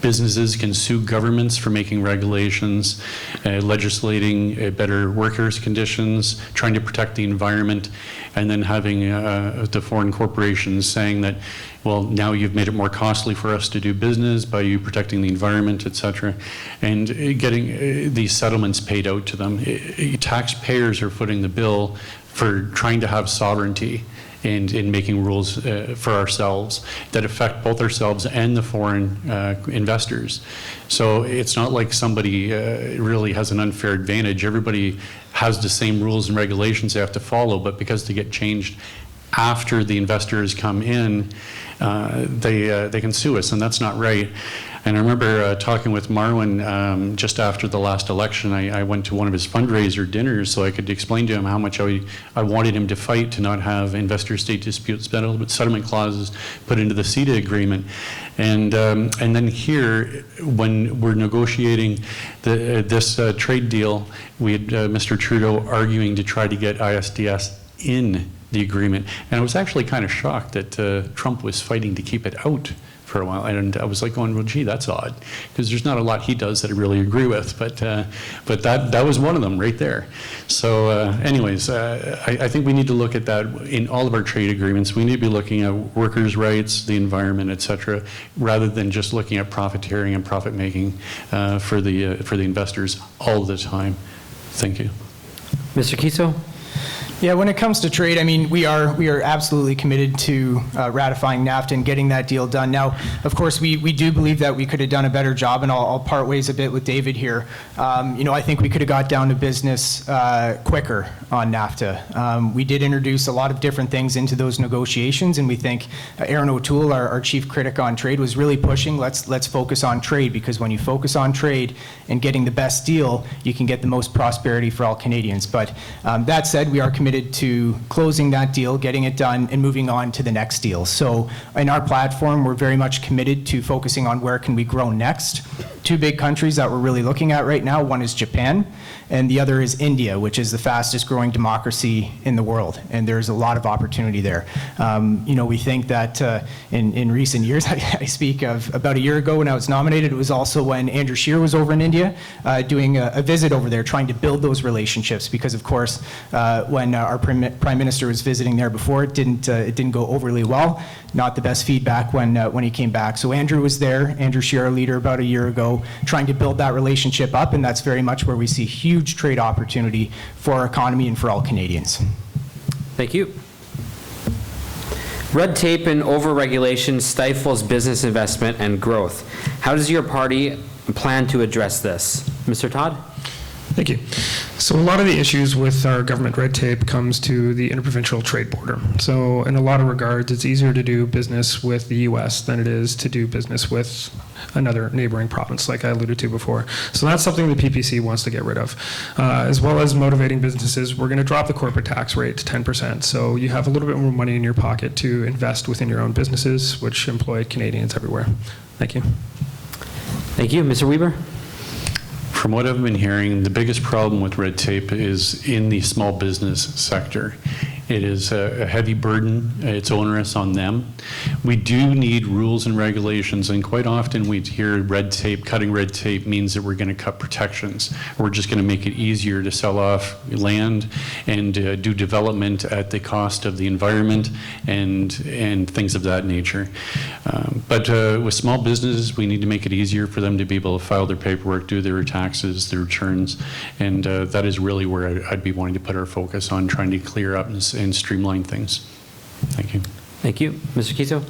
[SPEAKER 3] businesses can sue governments for making regulations, legislating better workers' conditions, trying to protect the environment, and then having the foreign corporations saying that, well, now you've made it more costly for us to do business by you protecting the environment, et cetera, and getting these settlements paid out to them. Taxpayers are footing the bill for trying to have sovereignty and in making rules for ourselves that affect both ourselves and the foreign investors. So it's not like somebody really has an unfair advantage. Everybody has the same rules and regulations they have to follow, but because they get changed after the investors come in, they can sue us, and that's not right. And I remember talking with Marwin just after the last election. I went to one of his fundraiser dinners so I could explain to him how much I wanted him to fight to not have investor-state dispute settlement clauses put into the CETA agreement. And then here, when we're negotiating this trade deal, we had Mr. Trudeau arguing to try to get ISDS in the agreement. And I was actually kind of shocked that Trump was fighting to keep it out for a while, and I was like going, well, gee, that's odd, because there's not a lot he does that I really agree with, but that was one of them right there. So anyways, I think we need to look at that in all of our trade agreements. We need to be looking at workers' rights, the environment, et cetera, rather than just looking at profiteering and profit making for the investors all the time. Thank you.
[SPEAKER 2] Mr. Kiso?
[SPEAKER 4] Yeah, when it comes to trade, I mean, we are absolutely committed to ratifying NAFTA and getting that deal done. Now, of course, we do believe that we could have done a better job, and I'll part ways a bit with David here. You know, I think we could have got down to business quicker on NAFTA. We did introduce a lot of different things into those negotiations, and we think Aaron O'Toole, our chief critic on trade, was really pushing, let's focus on trade, because when you focus on trade and getting the best deal, you can get the most prosperity for all Canadians. But that said, we are committed committed to closing that deal, getting it done, and moving on to the next deal. So in our platform, we're very much committed to focusing on where can we grow next. Two big countries that we're really looking at right now, one is Japan, and the other is India, which is the fastest growing democracy in the world, and there's a lot of opportunity there. We think that in recent years, I speak of about a year ago when I was nominated, it was also when Andrew Scheer was over in India doing a visit over there, trying to build those relationships, because of course, when our Prime Minister was visiting there before, it didn't go overly well. Not the best feedback when he came back. So Andrew was there, Andrew Scheer, our leader, about a year ago, trying to build that relationship up, and that's very much where we see huge trade opportunity for our economy and for all Canadians.
[SPEAKER 2] Thank you. Red tape and overregulation stifles business investment and growth. How does your party plan to address this? Mr. Todd?
[SPEAKER 6] Thank you. So a lot of the issues with our government red tape comes to the interprovincial trade border. So in a lot of regards, it's easier to do business with the U.S. than it is to do business with another neighboring province, like I alluded to before. So that's something the PPC wants to get rid of. As well as motivating businesses, we're going to drop the corporate tax rate to 10%. So you have a little bit more money in your pocket to invest within your own businesses, which employ Canadians everywhere. Thank you.
[SPEAKER 2] Thank you. Mr. Weber?
[SPEAKER 3] From what I've been hearing, the biggest problem with red tape is in the small business sector. It is a heavy burden. It's onerous on them. We do need rules and regulations, and quite often we hear red tape, cutting red tape means that we're going to cut protections. We're just going to make it easier to sell off land and do development at the cost of the environment and things of that nature. But with small businesses, we need to make it easier for them to be able to file their paperwork, do their taxes, their returns, and that is really where I'd be wanting to put our focus on, trying to clear up and streamline things. Thank you.
[SPEAKER 2] Thank you. Mr. Kiso?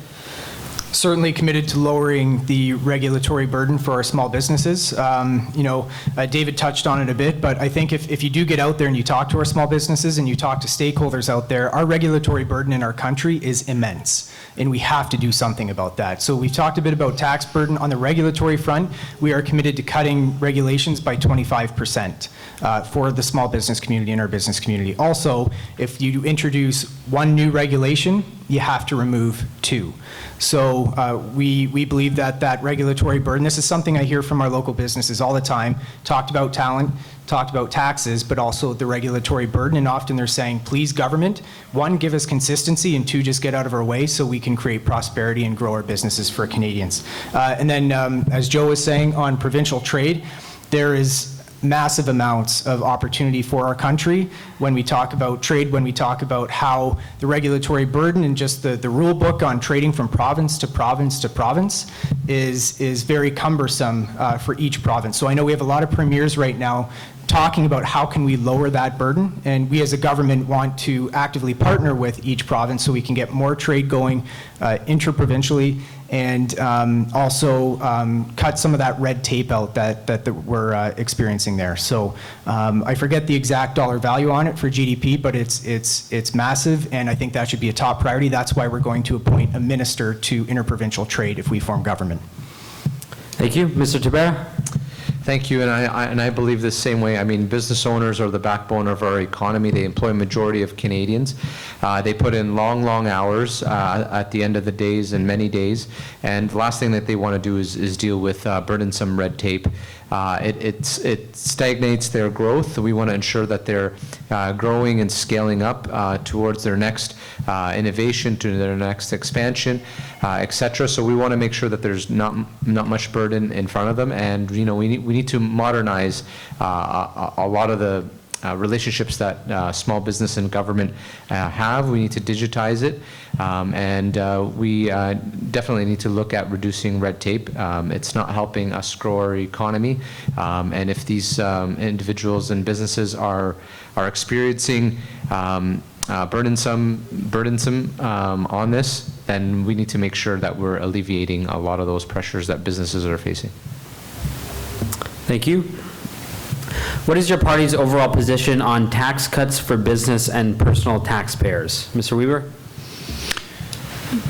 [SPEAKER 4] Certainly committed to lowering the regulatory burden for our small businesses. David touched on it a bit, but I think if you do get out there and you talk to our small businesses and you talk to stakeholders out there, our regulatory burden in our country is immense, and we have to do something about that. So we've talked a bit about tax burden. On the regulatory front, we are committed to cutting regulations by 25% for the small business community and our business community. Also, if you introduce one new regulation, you have to remove two. So we believe that regulatory burden, this is something I hear from our local businesses all the time, talked about talent, talked about taxes, but also the regulatory burden, and often they're saying, please government, one, give us consistency, and two, just get out of our way so we can create prosperity and grow our businesses for Canadians. And then as Joe was saying, on provincial trade, there is massive amounts of opportunity for our country when we talk about trade, when we talk about how the regulatory burden and just the rule book on trading from province to province to province is very cumbersome for each province. So I know we have a lot of premiers right now talking about how can we lower that burden, and we as a government want to actively partner with each province so we can get more trade going interprovincially, and also cut some of that red tape out that we're experiencing there. So I forget the exact dollar value on it for GDP, but it's massive, and I think that should be a top priority. That's why we're going to appoint a minister to interprovincial trade if we form government.
[SPEAKER 2] Thank you. Mr. Tabera?
[SPEAKER 5] Thank you, and I believe the same way. I mean, business owners are the backbone of our economy. They employ a majority of Canadians. They put in long ahours at the end of the days and many days, and the last thing that they want to do is deal with burdensome red tape. It stagnates their growth. We want to ensure that they're growing and scaling up towards their next innovation, to their next expansion, etc. So we want to make sure that there's not much burden in front of them, and we need to modernize a lot of the relationships that small business and government have. We need to digitize it, and we definitely need to look at reducing red tape. It's not helping us grow our economy, and if these individuals and businesses are experiencing burdensome on this, then we need to make sure that we're alleviating a lot of those pressures that businesses are facing.
[SPEAKER 2] Thank you. What is your party's overall position on tax cuts for business and personal taxpayers? Mr. Weber?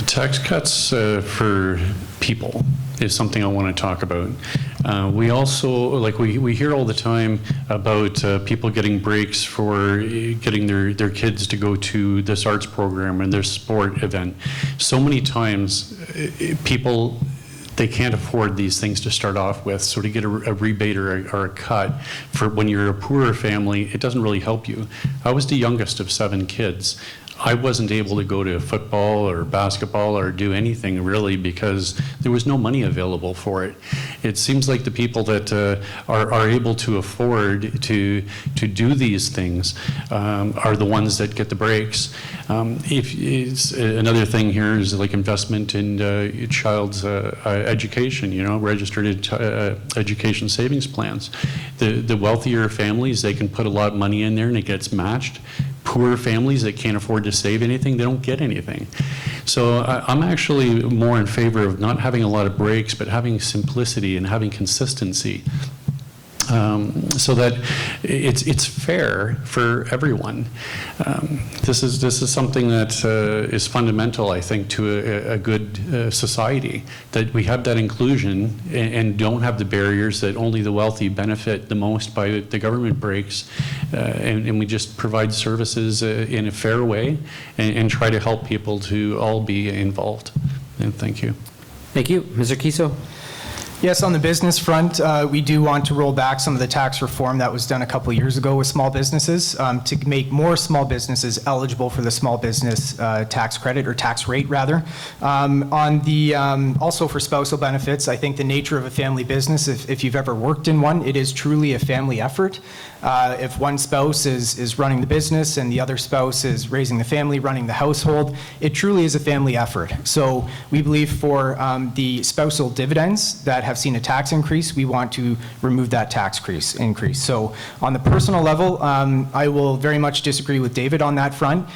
[SPEAKER 3] Tax cuts for people is something I want to talk about. We also, like we hear all the time about people getting breaks for getting their kids to go to this arts program and this sport event. So many times people, they can't afford these things to start off with, so to get a rebate or a cut for when you're a poorer family, it doesn't really help you. I was the youngest of 7 kids. I wasn't able to go to football or basketball or do anything really because there was no money available for it. It seems like the people that are able to afford to do these things are the ones that get the breaks. If it's another thing here is like investment in child's education, you know, registered education savings plans. The wealthier families, they can put a lot of money in there and it gets matched. Poor families that can't afford to save anything, they don't get anything. So I'm actually more in favor of not having a lot of breaks, but having simplicity and having consistency. So that it's fair for everyone. This is something that is fundamental, I think, to a good society, that we have that inclusion and don't have the barriers that only the wealthy benefit the most by the government breaks, and we just provide services in a fair way and try to help people to all be involved. And thank you.
[SPEAKER 2] Thank you. Mr. Kiso?
[SPEAKER 4] Yes, on the business front, we do want to roll back some of the tax reform that was done a couple of years ago with small businesses to make more small businesses eligible for the small business tax credit, or tax rate rather. On the also for spousal benefits, I think the nature of a family business, if you've ever worked in one, it is truly a family effort. If one spouse is running the business and the other spouse is raising the family, running the household, it truly is a family effort. So we believe for the spousal dividends that have seen a tax increase, we want to remove that tax increase. So on the personal level, I will very much disagree with David on that front.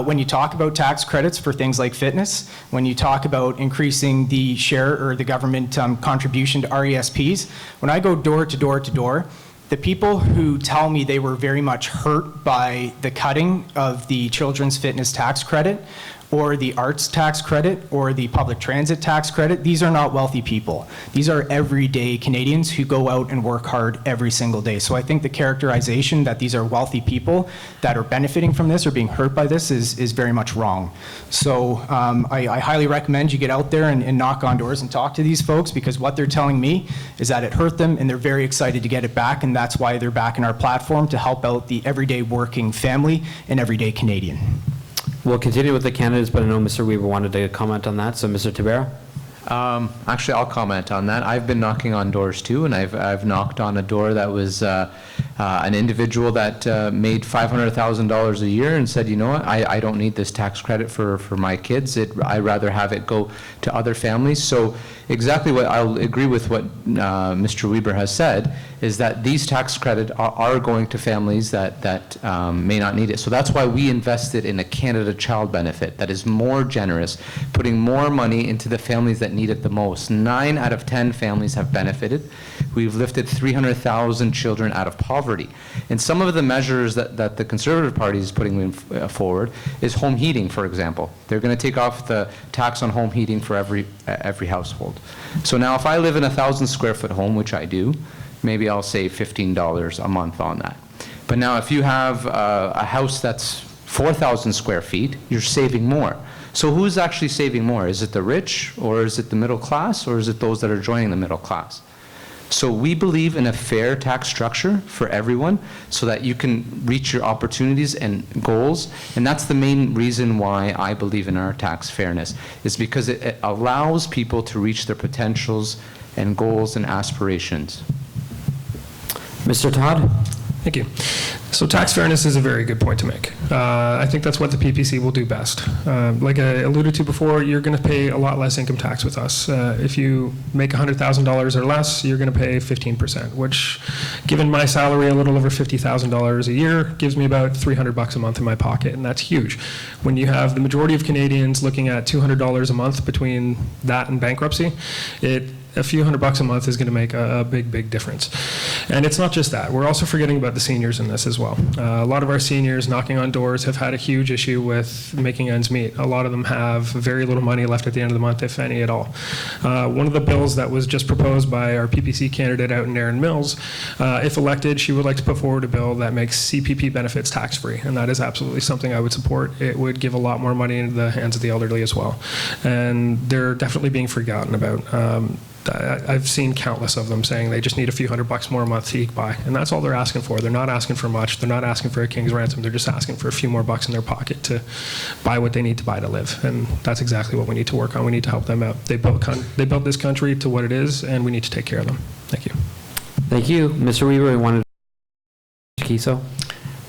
[SPEAKER 4] When you talk about tax credits for things like fitness, when you talk about increasing the share or the government contribution to RESPs, when I go door to door to door, the people who tell me they were very much hurt by the cutting of the children's fitness tax credit or the arts tax credit or the public transit tax credit, these are not wealthy people. These are everyday Canadians who go out and work hard every single day. So I think the characterization that these are wealthy people that are benefiting from this or being hurt by this is very much wrong. So I highly recommend you get out there and knock on doors and talk to these folks, because what they're telling me is that it hurt them and they're very excited to get it back, and that's why they're back in our platform to help out the everyday working family and everyday Canadian.
[SPEAKER 2] We'll continue with the candidates, but I know Mr. Weaver wanted to comment on that, so Mr. Tabera?
[SPEAKER 5] Actually, I'll comment on that. I've been knocking on doors too, and I've knocked on a door that was an individual that made $500,000 a year and said, you know what, I don't need this tax credit for my kids. I'd rather have it go to other families. So exactly what I'll agree with what Mr. Weber has said is that these tax credits are going to families that may not need it. So that's why we invested in a Canada Child Benefit that is more generous, putting more money into the families that need it the most. 9 out of 10 families have benefited. We've lifted 300,000 children out of poverty. And some of the measures that the Conservative Party is putting forward is home heating, for example. They're going to take off the tax on home heating for every household. So now if I live in a 1,000 square foot home, which I do, maybe I'll save $15 a month on that. But now if you have a house that's 4,000 square feet, you're saving more. So who's actually saving more? Is it the rich, or is it the middle class, or is it those that are joining the middle class? So we believe in a fair tax structure for everyone so that you can reach your opportunities and goals. And that's the main reason why I believe in our tax fairness, is because it allows people to reach their potentials and goals and aspirations.
[SPEAKER 2] Mr. Todd?
[SPEAKER 6] Thank you. So tax fairness is a very good point to make. I think that's what the PPC will do best. Like I alluded to before, you're going to pay a lot less income tax with us. If you make $100,000 or less, you're going to pay 15%, which, given my salary a little over $50,000 a year, gives me about $300 a month in my pocket, and that's huge. When you have the majority of Canadians looking at $200 a month between that and bankruptcy, it a few $100 a month is going to make a big, big difference. And it's not just that. We're also forgetting about the seniors in this as well. A lot of our seniors knocking on doors have had a huge issue with making ends meet. A lot of them have very little money left at the end of the month, if any at all. One of the bills that was just proposed by our PPC candidate out in Erin Mills, if elected, she would like to put forward a bill that makes CPP benefits tax-free, and that is absolutely something I would support. It would give a lot more money into the hands of the elderly as well. And they're definitely being forgotten about. I've seen countless of them saying they just need a few $100 more a month to eke by, and that's all they're asking for. They're not asking for much. They're not asking for a king's ransom. They're just asking for a few more bucks in their pocket to buy what they need to buy to live, and that's exactly what we need to work on. We need to help them out. They built this country to what it is, and we need to take care of them. Thank you.
[SPEAKER 2] Thank you. Mr. Weaver, you wanted to Kiso?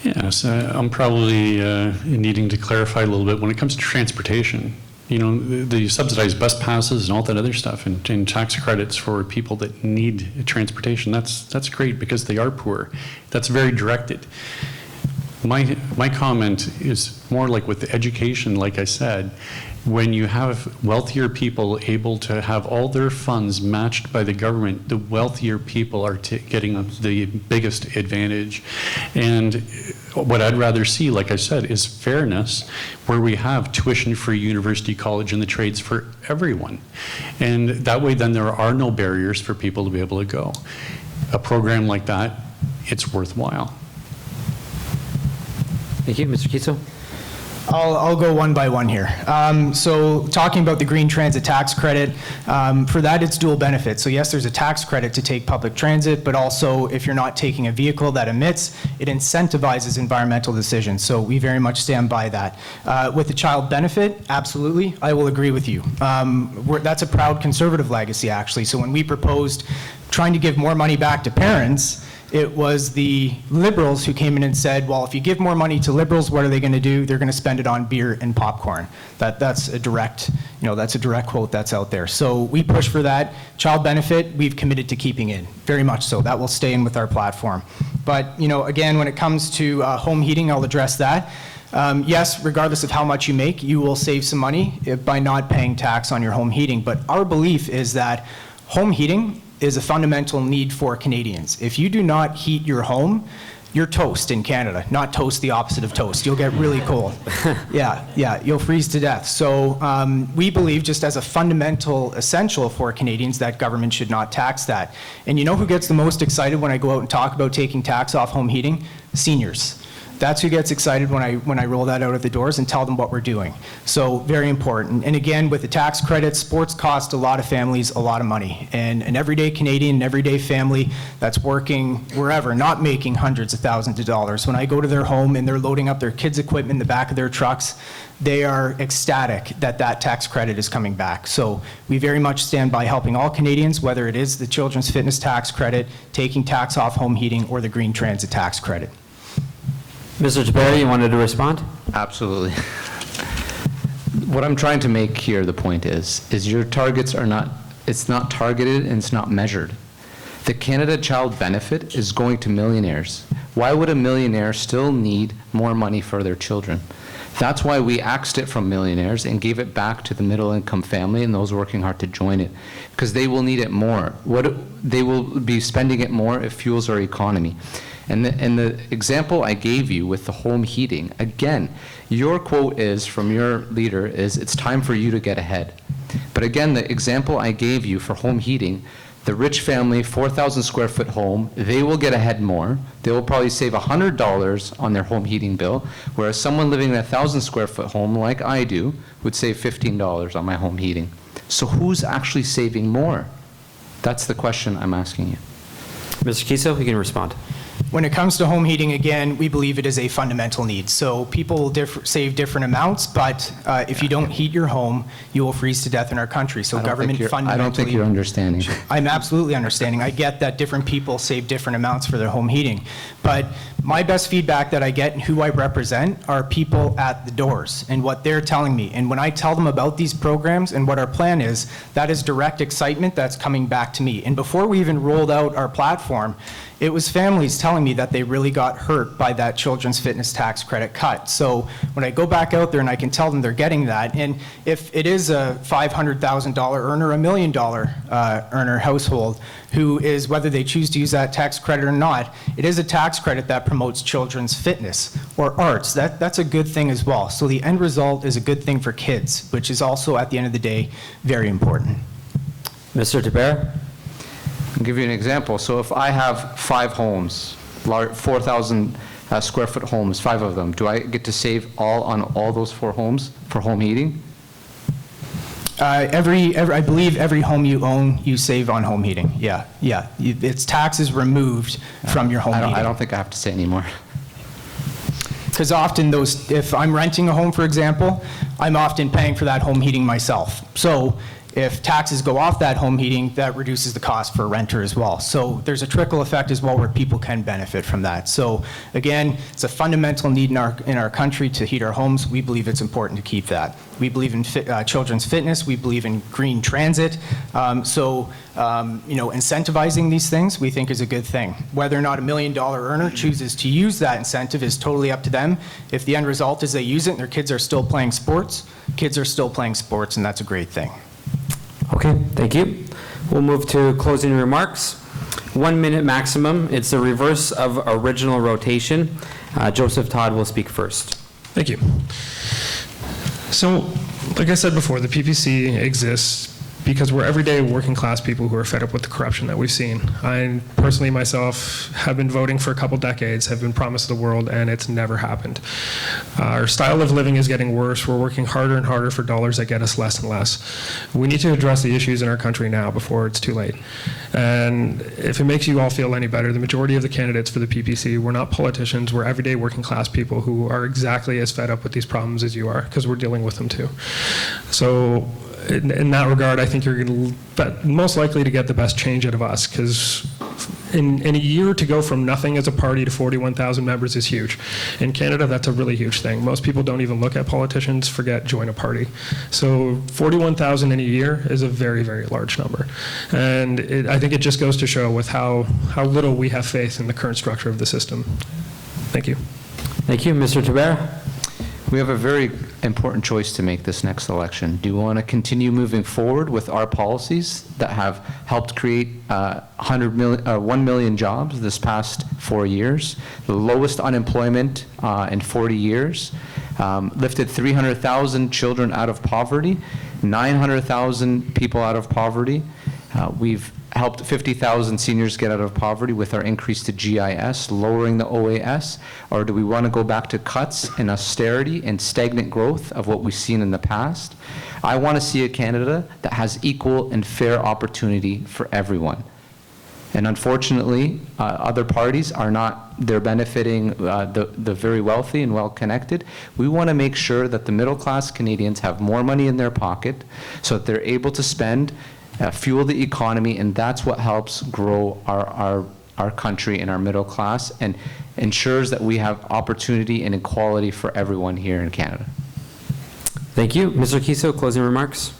[SPEAKER 3] Yes, I'm probably needing to clarify a little bit when it comes to transportation. You know, the subsidized bus passes and all that other stuff, and tax credits for people that need transportation. That's great because they are poor. That's very directed. My comment is more like with the education, like I said, when you have wealthier people able to have all their funds matched by the government, the wealthier people are getting the biggest advantage. And what I'd rather see, like I said, is fairness, where we have tuition-free university college and the trades for everyone. And that way then there are no barriers for people to be able to go. A program like that, it's worthwhile.
[SPEAKER 2] Thank you. Mr. Kiso?
[SPEAKER 4] I'll go one by one here. So talking about the green transit tax credit, for that it's dual benefit. So yes, there's a tax credit to take public transit, but also if you're not taking a vehicle that emits, it incentivizes environmental decisions. So we very much stand by that. With the child benefit, absolutely, I will agree with you. That's a proud conservative legacy, actually. So when we proposed trying to give more money back to parents, it was the Liberals who came in and said, well, if you give more money to Liberals, what are they going to do? They're going to spend it on beer and popcorn. That's a direct, that's a direct quote that's out there. So we push for that. Child benefit, we've committed to keeping in, very much so. That will stay in with our platform. But, again, when it comes to home heating, I'll address that. Yes, regardless of how much you make, you will save some money by not paying tax on your home heating. But our belief is that home heating is a fundamental need for Canadians. If you do not heat your home, you're toast in Canada, not toast the opposite of toast. You'll get really cold. Yeah, you'll freeze to death. So we believe just as a fundamental essential for Canadians that government should not tax that. And you know who gets the most excited when I go out and talk about taking tax off home heating? Seniors. That's who gets excited when I roll that out at the doors and tell them what we're doing. So very important. And again, with the tax credits, sports cost a lot of families a lot of money. And an everyday Canadian, an everyday family that's working wherever, not making hundreds of thousands of dollars, when I go to their home and they're loading up their kids' equipment in the back of their trucks, they are ecstatic that that tax credit is coming back. So we very much stand by helping all Canadians, whether it is the Children's Fitness Tax Credit, taking tax off home heating, or the Green Transit Tax Credit.
[SPEAKER 2] Mr. Tabera, you wanted to respond?
[SPEAKER 5] Absolutely. What I'm trying to make here, the point is your targets are not, it's not targeted and it's not measured. The Canada Child Benefit is going to millionaires. Why would a millionaire still need more money for their children? That's why we axed it from millionaires and gave it back to the middle income family and those working hard to join it, because they will need it more. They will be spending it more if fuels our economy. And the example I gave you with the home heating, again, your quote is, from your leader, is it's time for you to get ahead. But again, the example I gave you for home heating, the rich family, 4,000 square foot home, they will get ahead more. They will probably save $100 on their home heating bill, whereas someone living in a 1,000 square foot home like I do would save $15 on my home heating. So who's actually saving more? That's the question I'm asking you.
[SPEAKER 2] Mr. Kiso, you can respond.
[SPEAKER 4] When it comes to home heating, again, we believe it is a fundamental need. So people will save different amounts, but if you don't heat your home, you will freeze to death in our country. So government fundamentally...
[SPEAKER 5] I don't think you're understanding.
[SPEAKER 4] I'm absolutely understanding. I get that different people save different amounts for their home heating. But My best feedback that I get and who I represent are people at the doors and what they're telling me. And when I tell them about these programs and what our plan is, that is direct excitement that's coming back to me. And before we even rolled out our platform, it was families telling me that they really got hurt by that children's fitness tax credit cut. So when I go back out there and I can tell them they're getting that, and if it is a $500,000 earner, $1 million earner household, who is, whether they choose to use that tax credit or not, it is a tax credit that promotes children's fitness or arts. That's a good thing as well. So the end result is a good thing for kids, which is also, at the end of the day, very important.
[SPEAKER 2] Mr. Tabera?
[SPEAKER 5] I'll give you an example. So if I have 5 homes, 4,000 square foot homes, 5 of them, do I get to save on all those 4 homes for home heating?
[SPEAKER 4] I believe every home you own, you save on home heating. Yeah. It's taxes removed from your home heating.
[SPEAKER 5] I don't think I have to say anymore.
[SPEAKER 4] Because often if I'm renting a home, for example, I'm often paying for that home heating myself. So if taxes go off that home heating, that reduces the cost for a renter as well. So there's a trickle effect as well where people can benefit from that. So again, it's a fundamental need in our country to heat our homes. We believe it's important to keep that. We believe in children's fitness. We believe in green transit. Incentivizing these things we think is a good thing. Whether or not $1 million earner chooses to use that incentive is totally up to them. If the end result is they use it and their kids are still playing sports, and that's a great thing.
[SPEAKER 2] Okay, thank you. We'll move to closing remarks. 1 minute maximum. It's the reverse of original rotation. Joseph Todd will speak first.
[SPEAKER 6] Thank you. So, like I said before, the PPC exists because we're everyday working class people who are fed up with the corruption that we've seen. I personally myself have been voting for a couple decades, have been promised the world, and it's never happened. Our style of living is getting worse. We're working harder and harder for dollars that get us less and less. We need to address the issues in our country now before it's too late. And if it makes you all feel any better, the majority of the candidates for the PPC, we're not politicians, we're everyday working class people who are exactly as fed up with these problems as you are, because we're dealing with them too. So in that regard, I think you're most likely to get the best change out of us, because in a year to go from nothing as a party to 41,000 members is huge. In Canada, that's a really huge thing. Most people don't even look at politicians, forget join a party. So 41,000 in a year is a very, very large number. And I think it just goes to show with how little we have faith in the current structure of the system. Thank you.
[SPEAKER 2] Thank you. Mr. Tabera?
[SPEAKER 5] We have a very important choice to make this next election. Do you want to continue moving forward with our policies that have helped create 1 million jobs this past 4 years, the lowest unemployment in 40 years, lifted 300,000 children out of poverty, 900,000 people out of poverty. We've helped 50,000 seniors get out of poverty with our increase to GIS, lowering the OAS? Or do we want to go back to cuts and austerity and stagnant growth of what we've seen in the past? I want to see a Canada that has equal and fair opportunity for everyone. And unfortunately, other parties are not, they're benefiting the very wealthy and well-connected. We want to make sure that the middle-class Canadians have more money in their pocket so that they're able to spend, fuel the economy, and that's what helps grow our country and our middle class and ensures that we have opportunity and equality for everyone here in Canada.
[SPEAKER 2] Thank you. Mr. Kiso, closing remarks.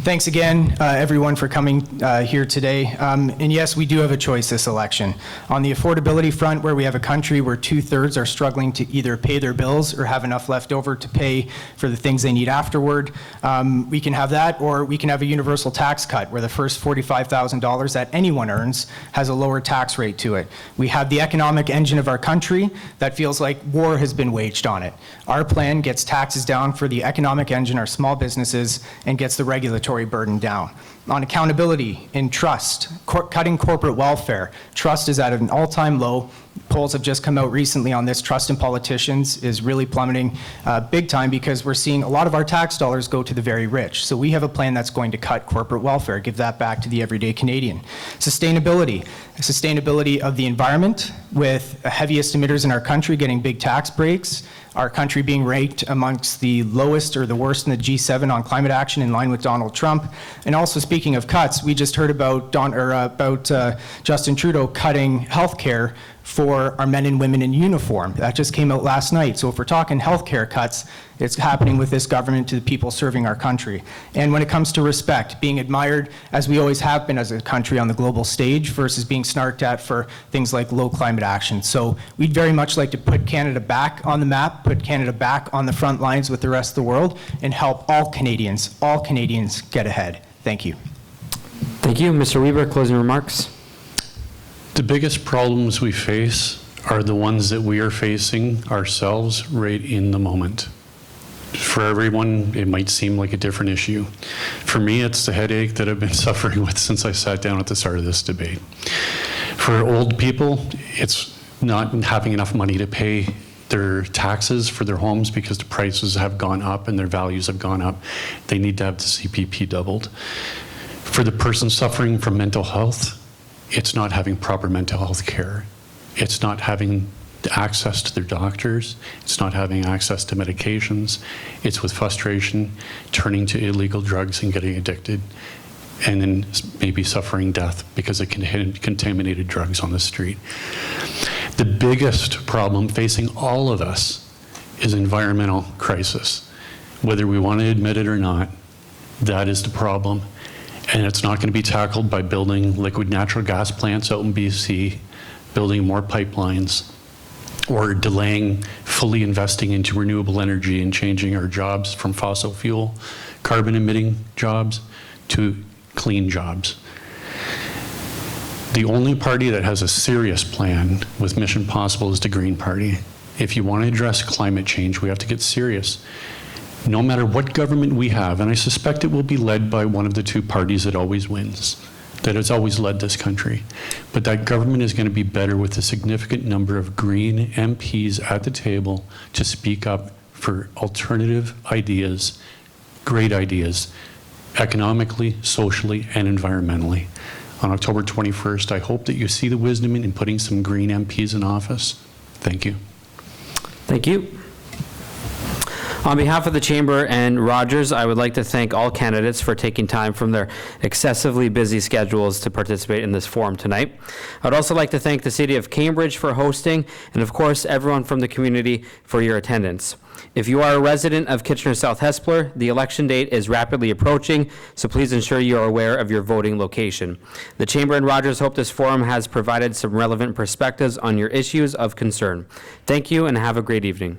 [SPEAKER 4] Thanks again, everyone, for coming here today. And yes, we do have a choice this election. On the affordability front, where we have a country where 2/3 are struggling to either pay their bills or have enough left over to pay for the things they need afterward, we can have that, or we can have a universal tax cut where the first $45,000 that anyone earns has a lower tax rate to it. We have the economic engine of our country that feels like war has been waged on it. Our plan gets taxes down for the economic engine, our small businesses, and gets the regulatory burden down. On accountability and trust, cutting corporate welfare, trust is at an all-time low. Polls have just come out recently on this. Trust in politicians is really plummeting big time because we're seeing a lot of our tax dollars go to the very rich. So we have a plan that's going to cut corporate welfare, give that back to the everyday Canadian. Sustainability of the environment, with the heaviest emitters in our country getting big tax breaks, our country being ranked amongst the lowest or the worst in the G7 on climate action in line with Donald Trump. And also, speaking of cuts, we just heard about Justin Trudeau cutting health care for our men and women in uniform. That just came out last night. So if we're talking healthcare cuts, it's happening with this government to the people serving our country. And when it comes to respect, being admired as we always have been as a country on the global stage versus being snarked at for things like low climate action. So we'd very much like to put Canada back on the map, put Canada back on the front lines with the rest of the world, and help all Canadians get ahead. Thank you.
[SPEAKER 2] Thank you. Mr. Weber, closing remarks.
[SPEAKER 3] The biggest problems we face are the ones that we are facing ourselves right in the moment. For everyone, it might seem like a different issue. For me, it's the headache that I've been suffering with since I sat down at the start of this debate. For old people, it's not having enough money to pay their taxes for their homes because the prices have gone up and their values have gone up. They need to have the CPP doubled. For the person suffering from mental health, it's not having proper mental health care. It's not having access to their doctors. It's not having access to medications. It's with frustration, turning to illegal drugs and getting addicted, and then maybe suffering death because of contaminated drugs on the street. The biggest problem facing all of us is environmental crisis. Whether we want to admit it or not, that is the problem. And it's not going to be tackled by building liquid natural gas plants out in BC, building more pipelines, or delaying fully investing into renewable energy and changing our jobs from fossil fuel, carbon emitting jobs to clean jobs. The only party that has a serious plan with Mission Possible is the Green Party. If you want to address climate change, we have to get serious. No matter what government we have, and I suspect it will be led by one of the two parties that always wins, that has always led this country, but that government is going to be better with a significant number of Green MPs at the table to speak up for alternative ideas, great ideas, economically, socially, and environmentally. On October 21st, I hope that you see the wisdom in putting some Green MPs in office. Thank you.
[SPEAKER 2] Thank you. On behalf of the Chamber and Rogers, I would like to thank all candidates for taking time from their excessively busy schedules to participate in this forum tonight. I'd also like to thank the City of Cambridge for hosting, and of course, everyone from the community for your attendance. If you are a resident of Kitchener South Hespeler, the election date is rapidly approaching, so please ensure you are aware of your voting location. The Chamber and Rogers hope this forum has provided some relevant perspectives on your issues of concern. Thank you and have a great evening.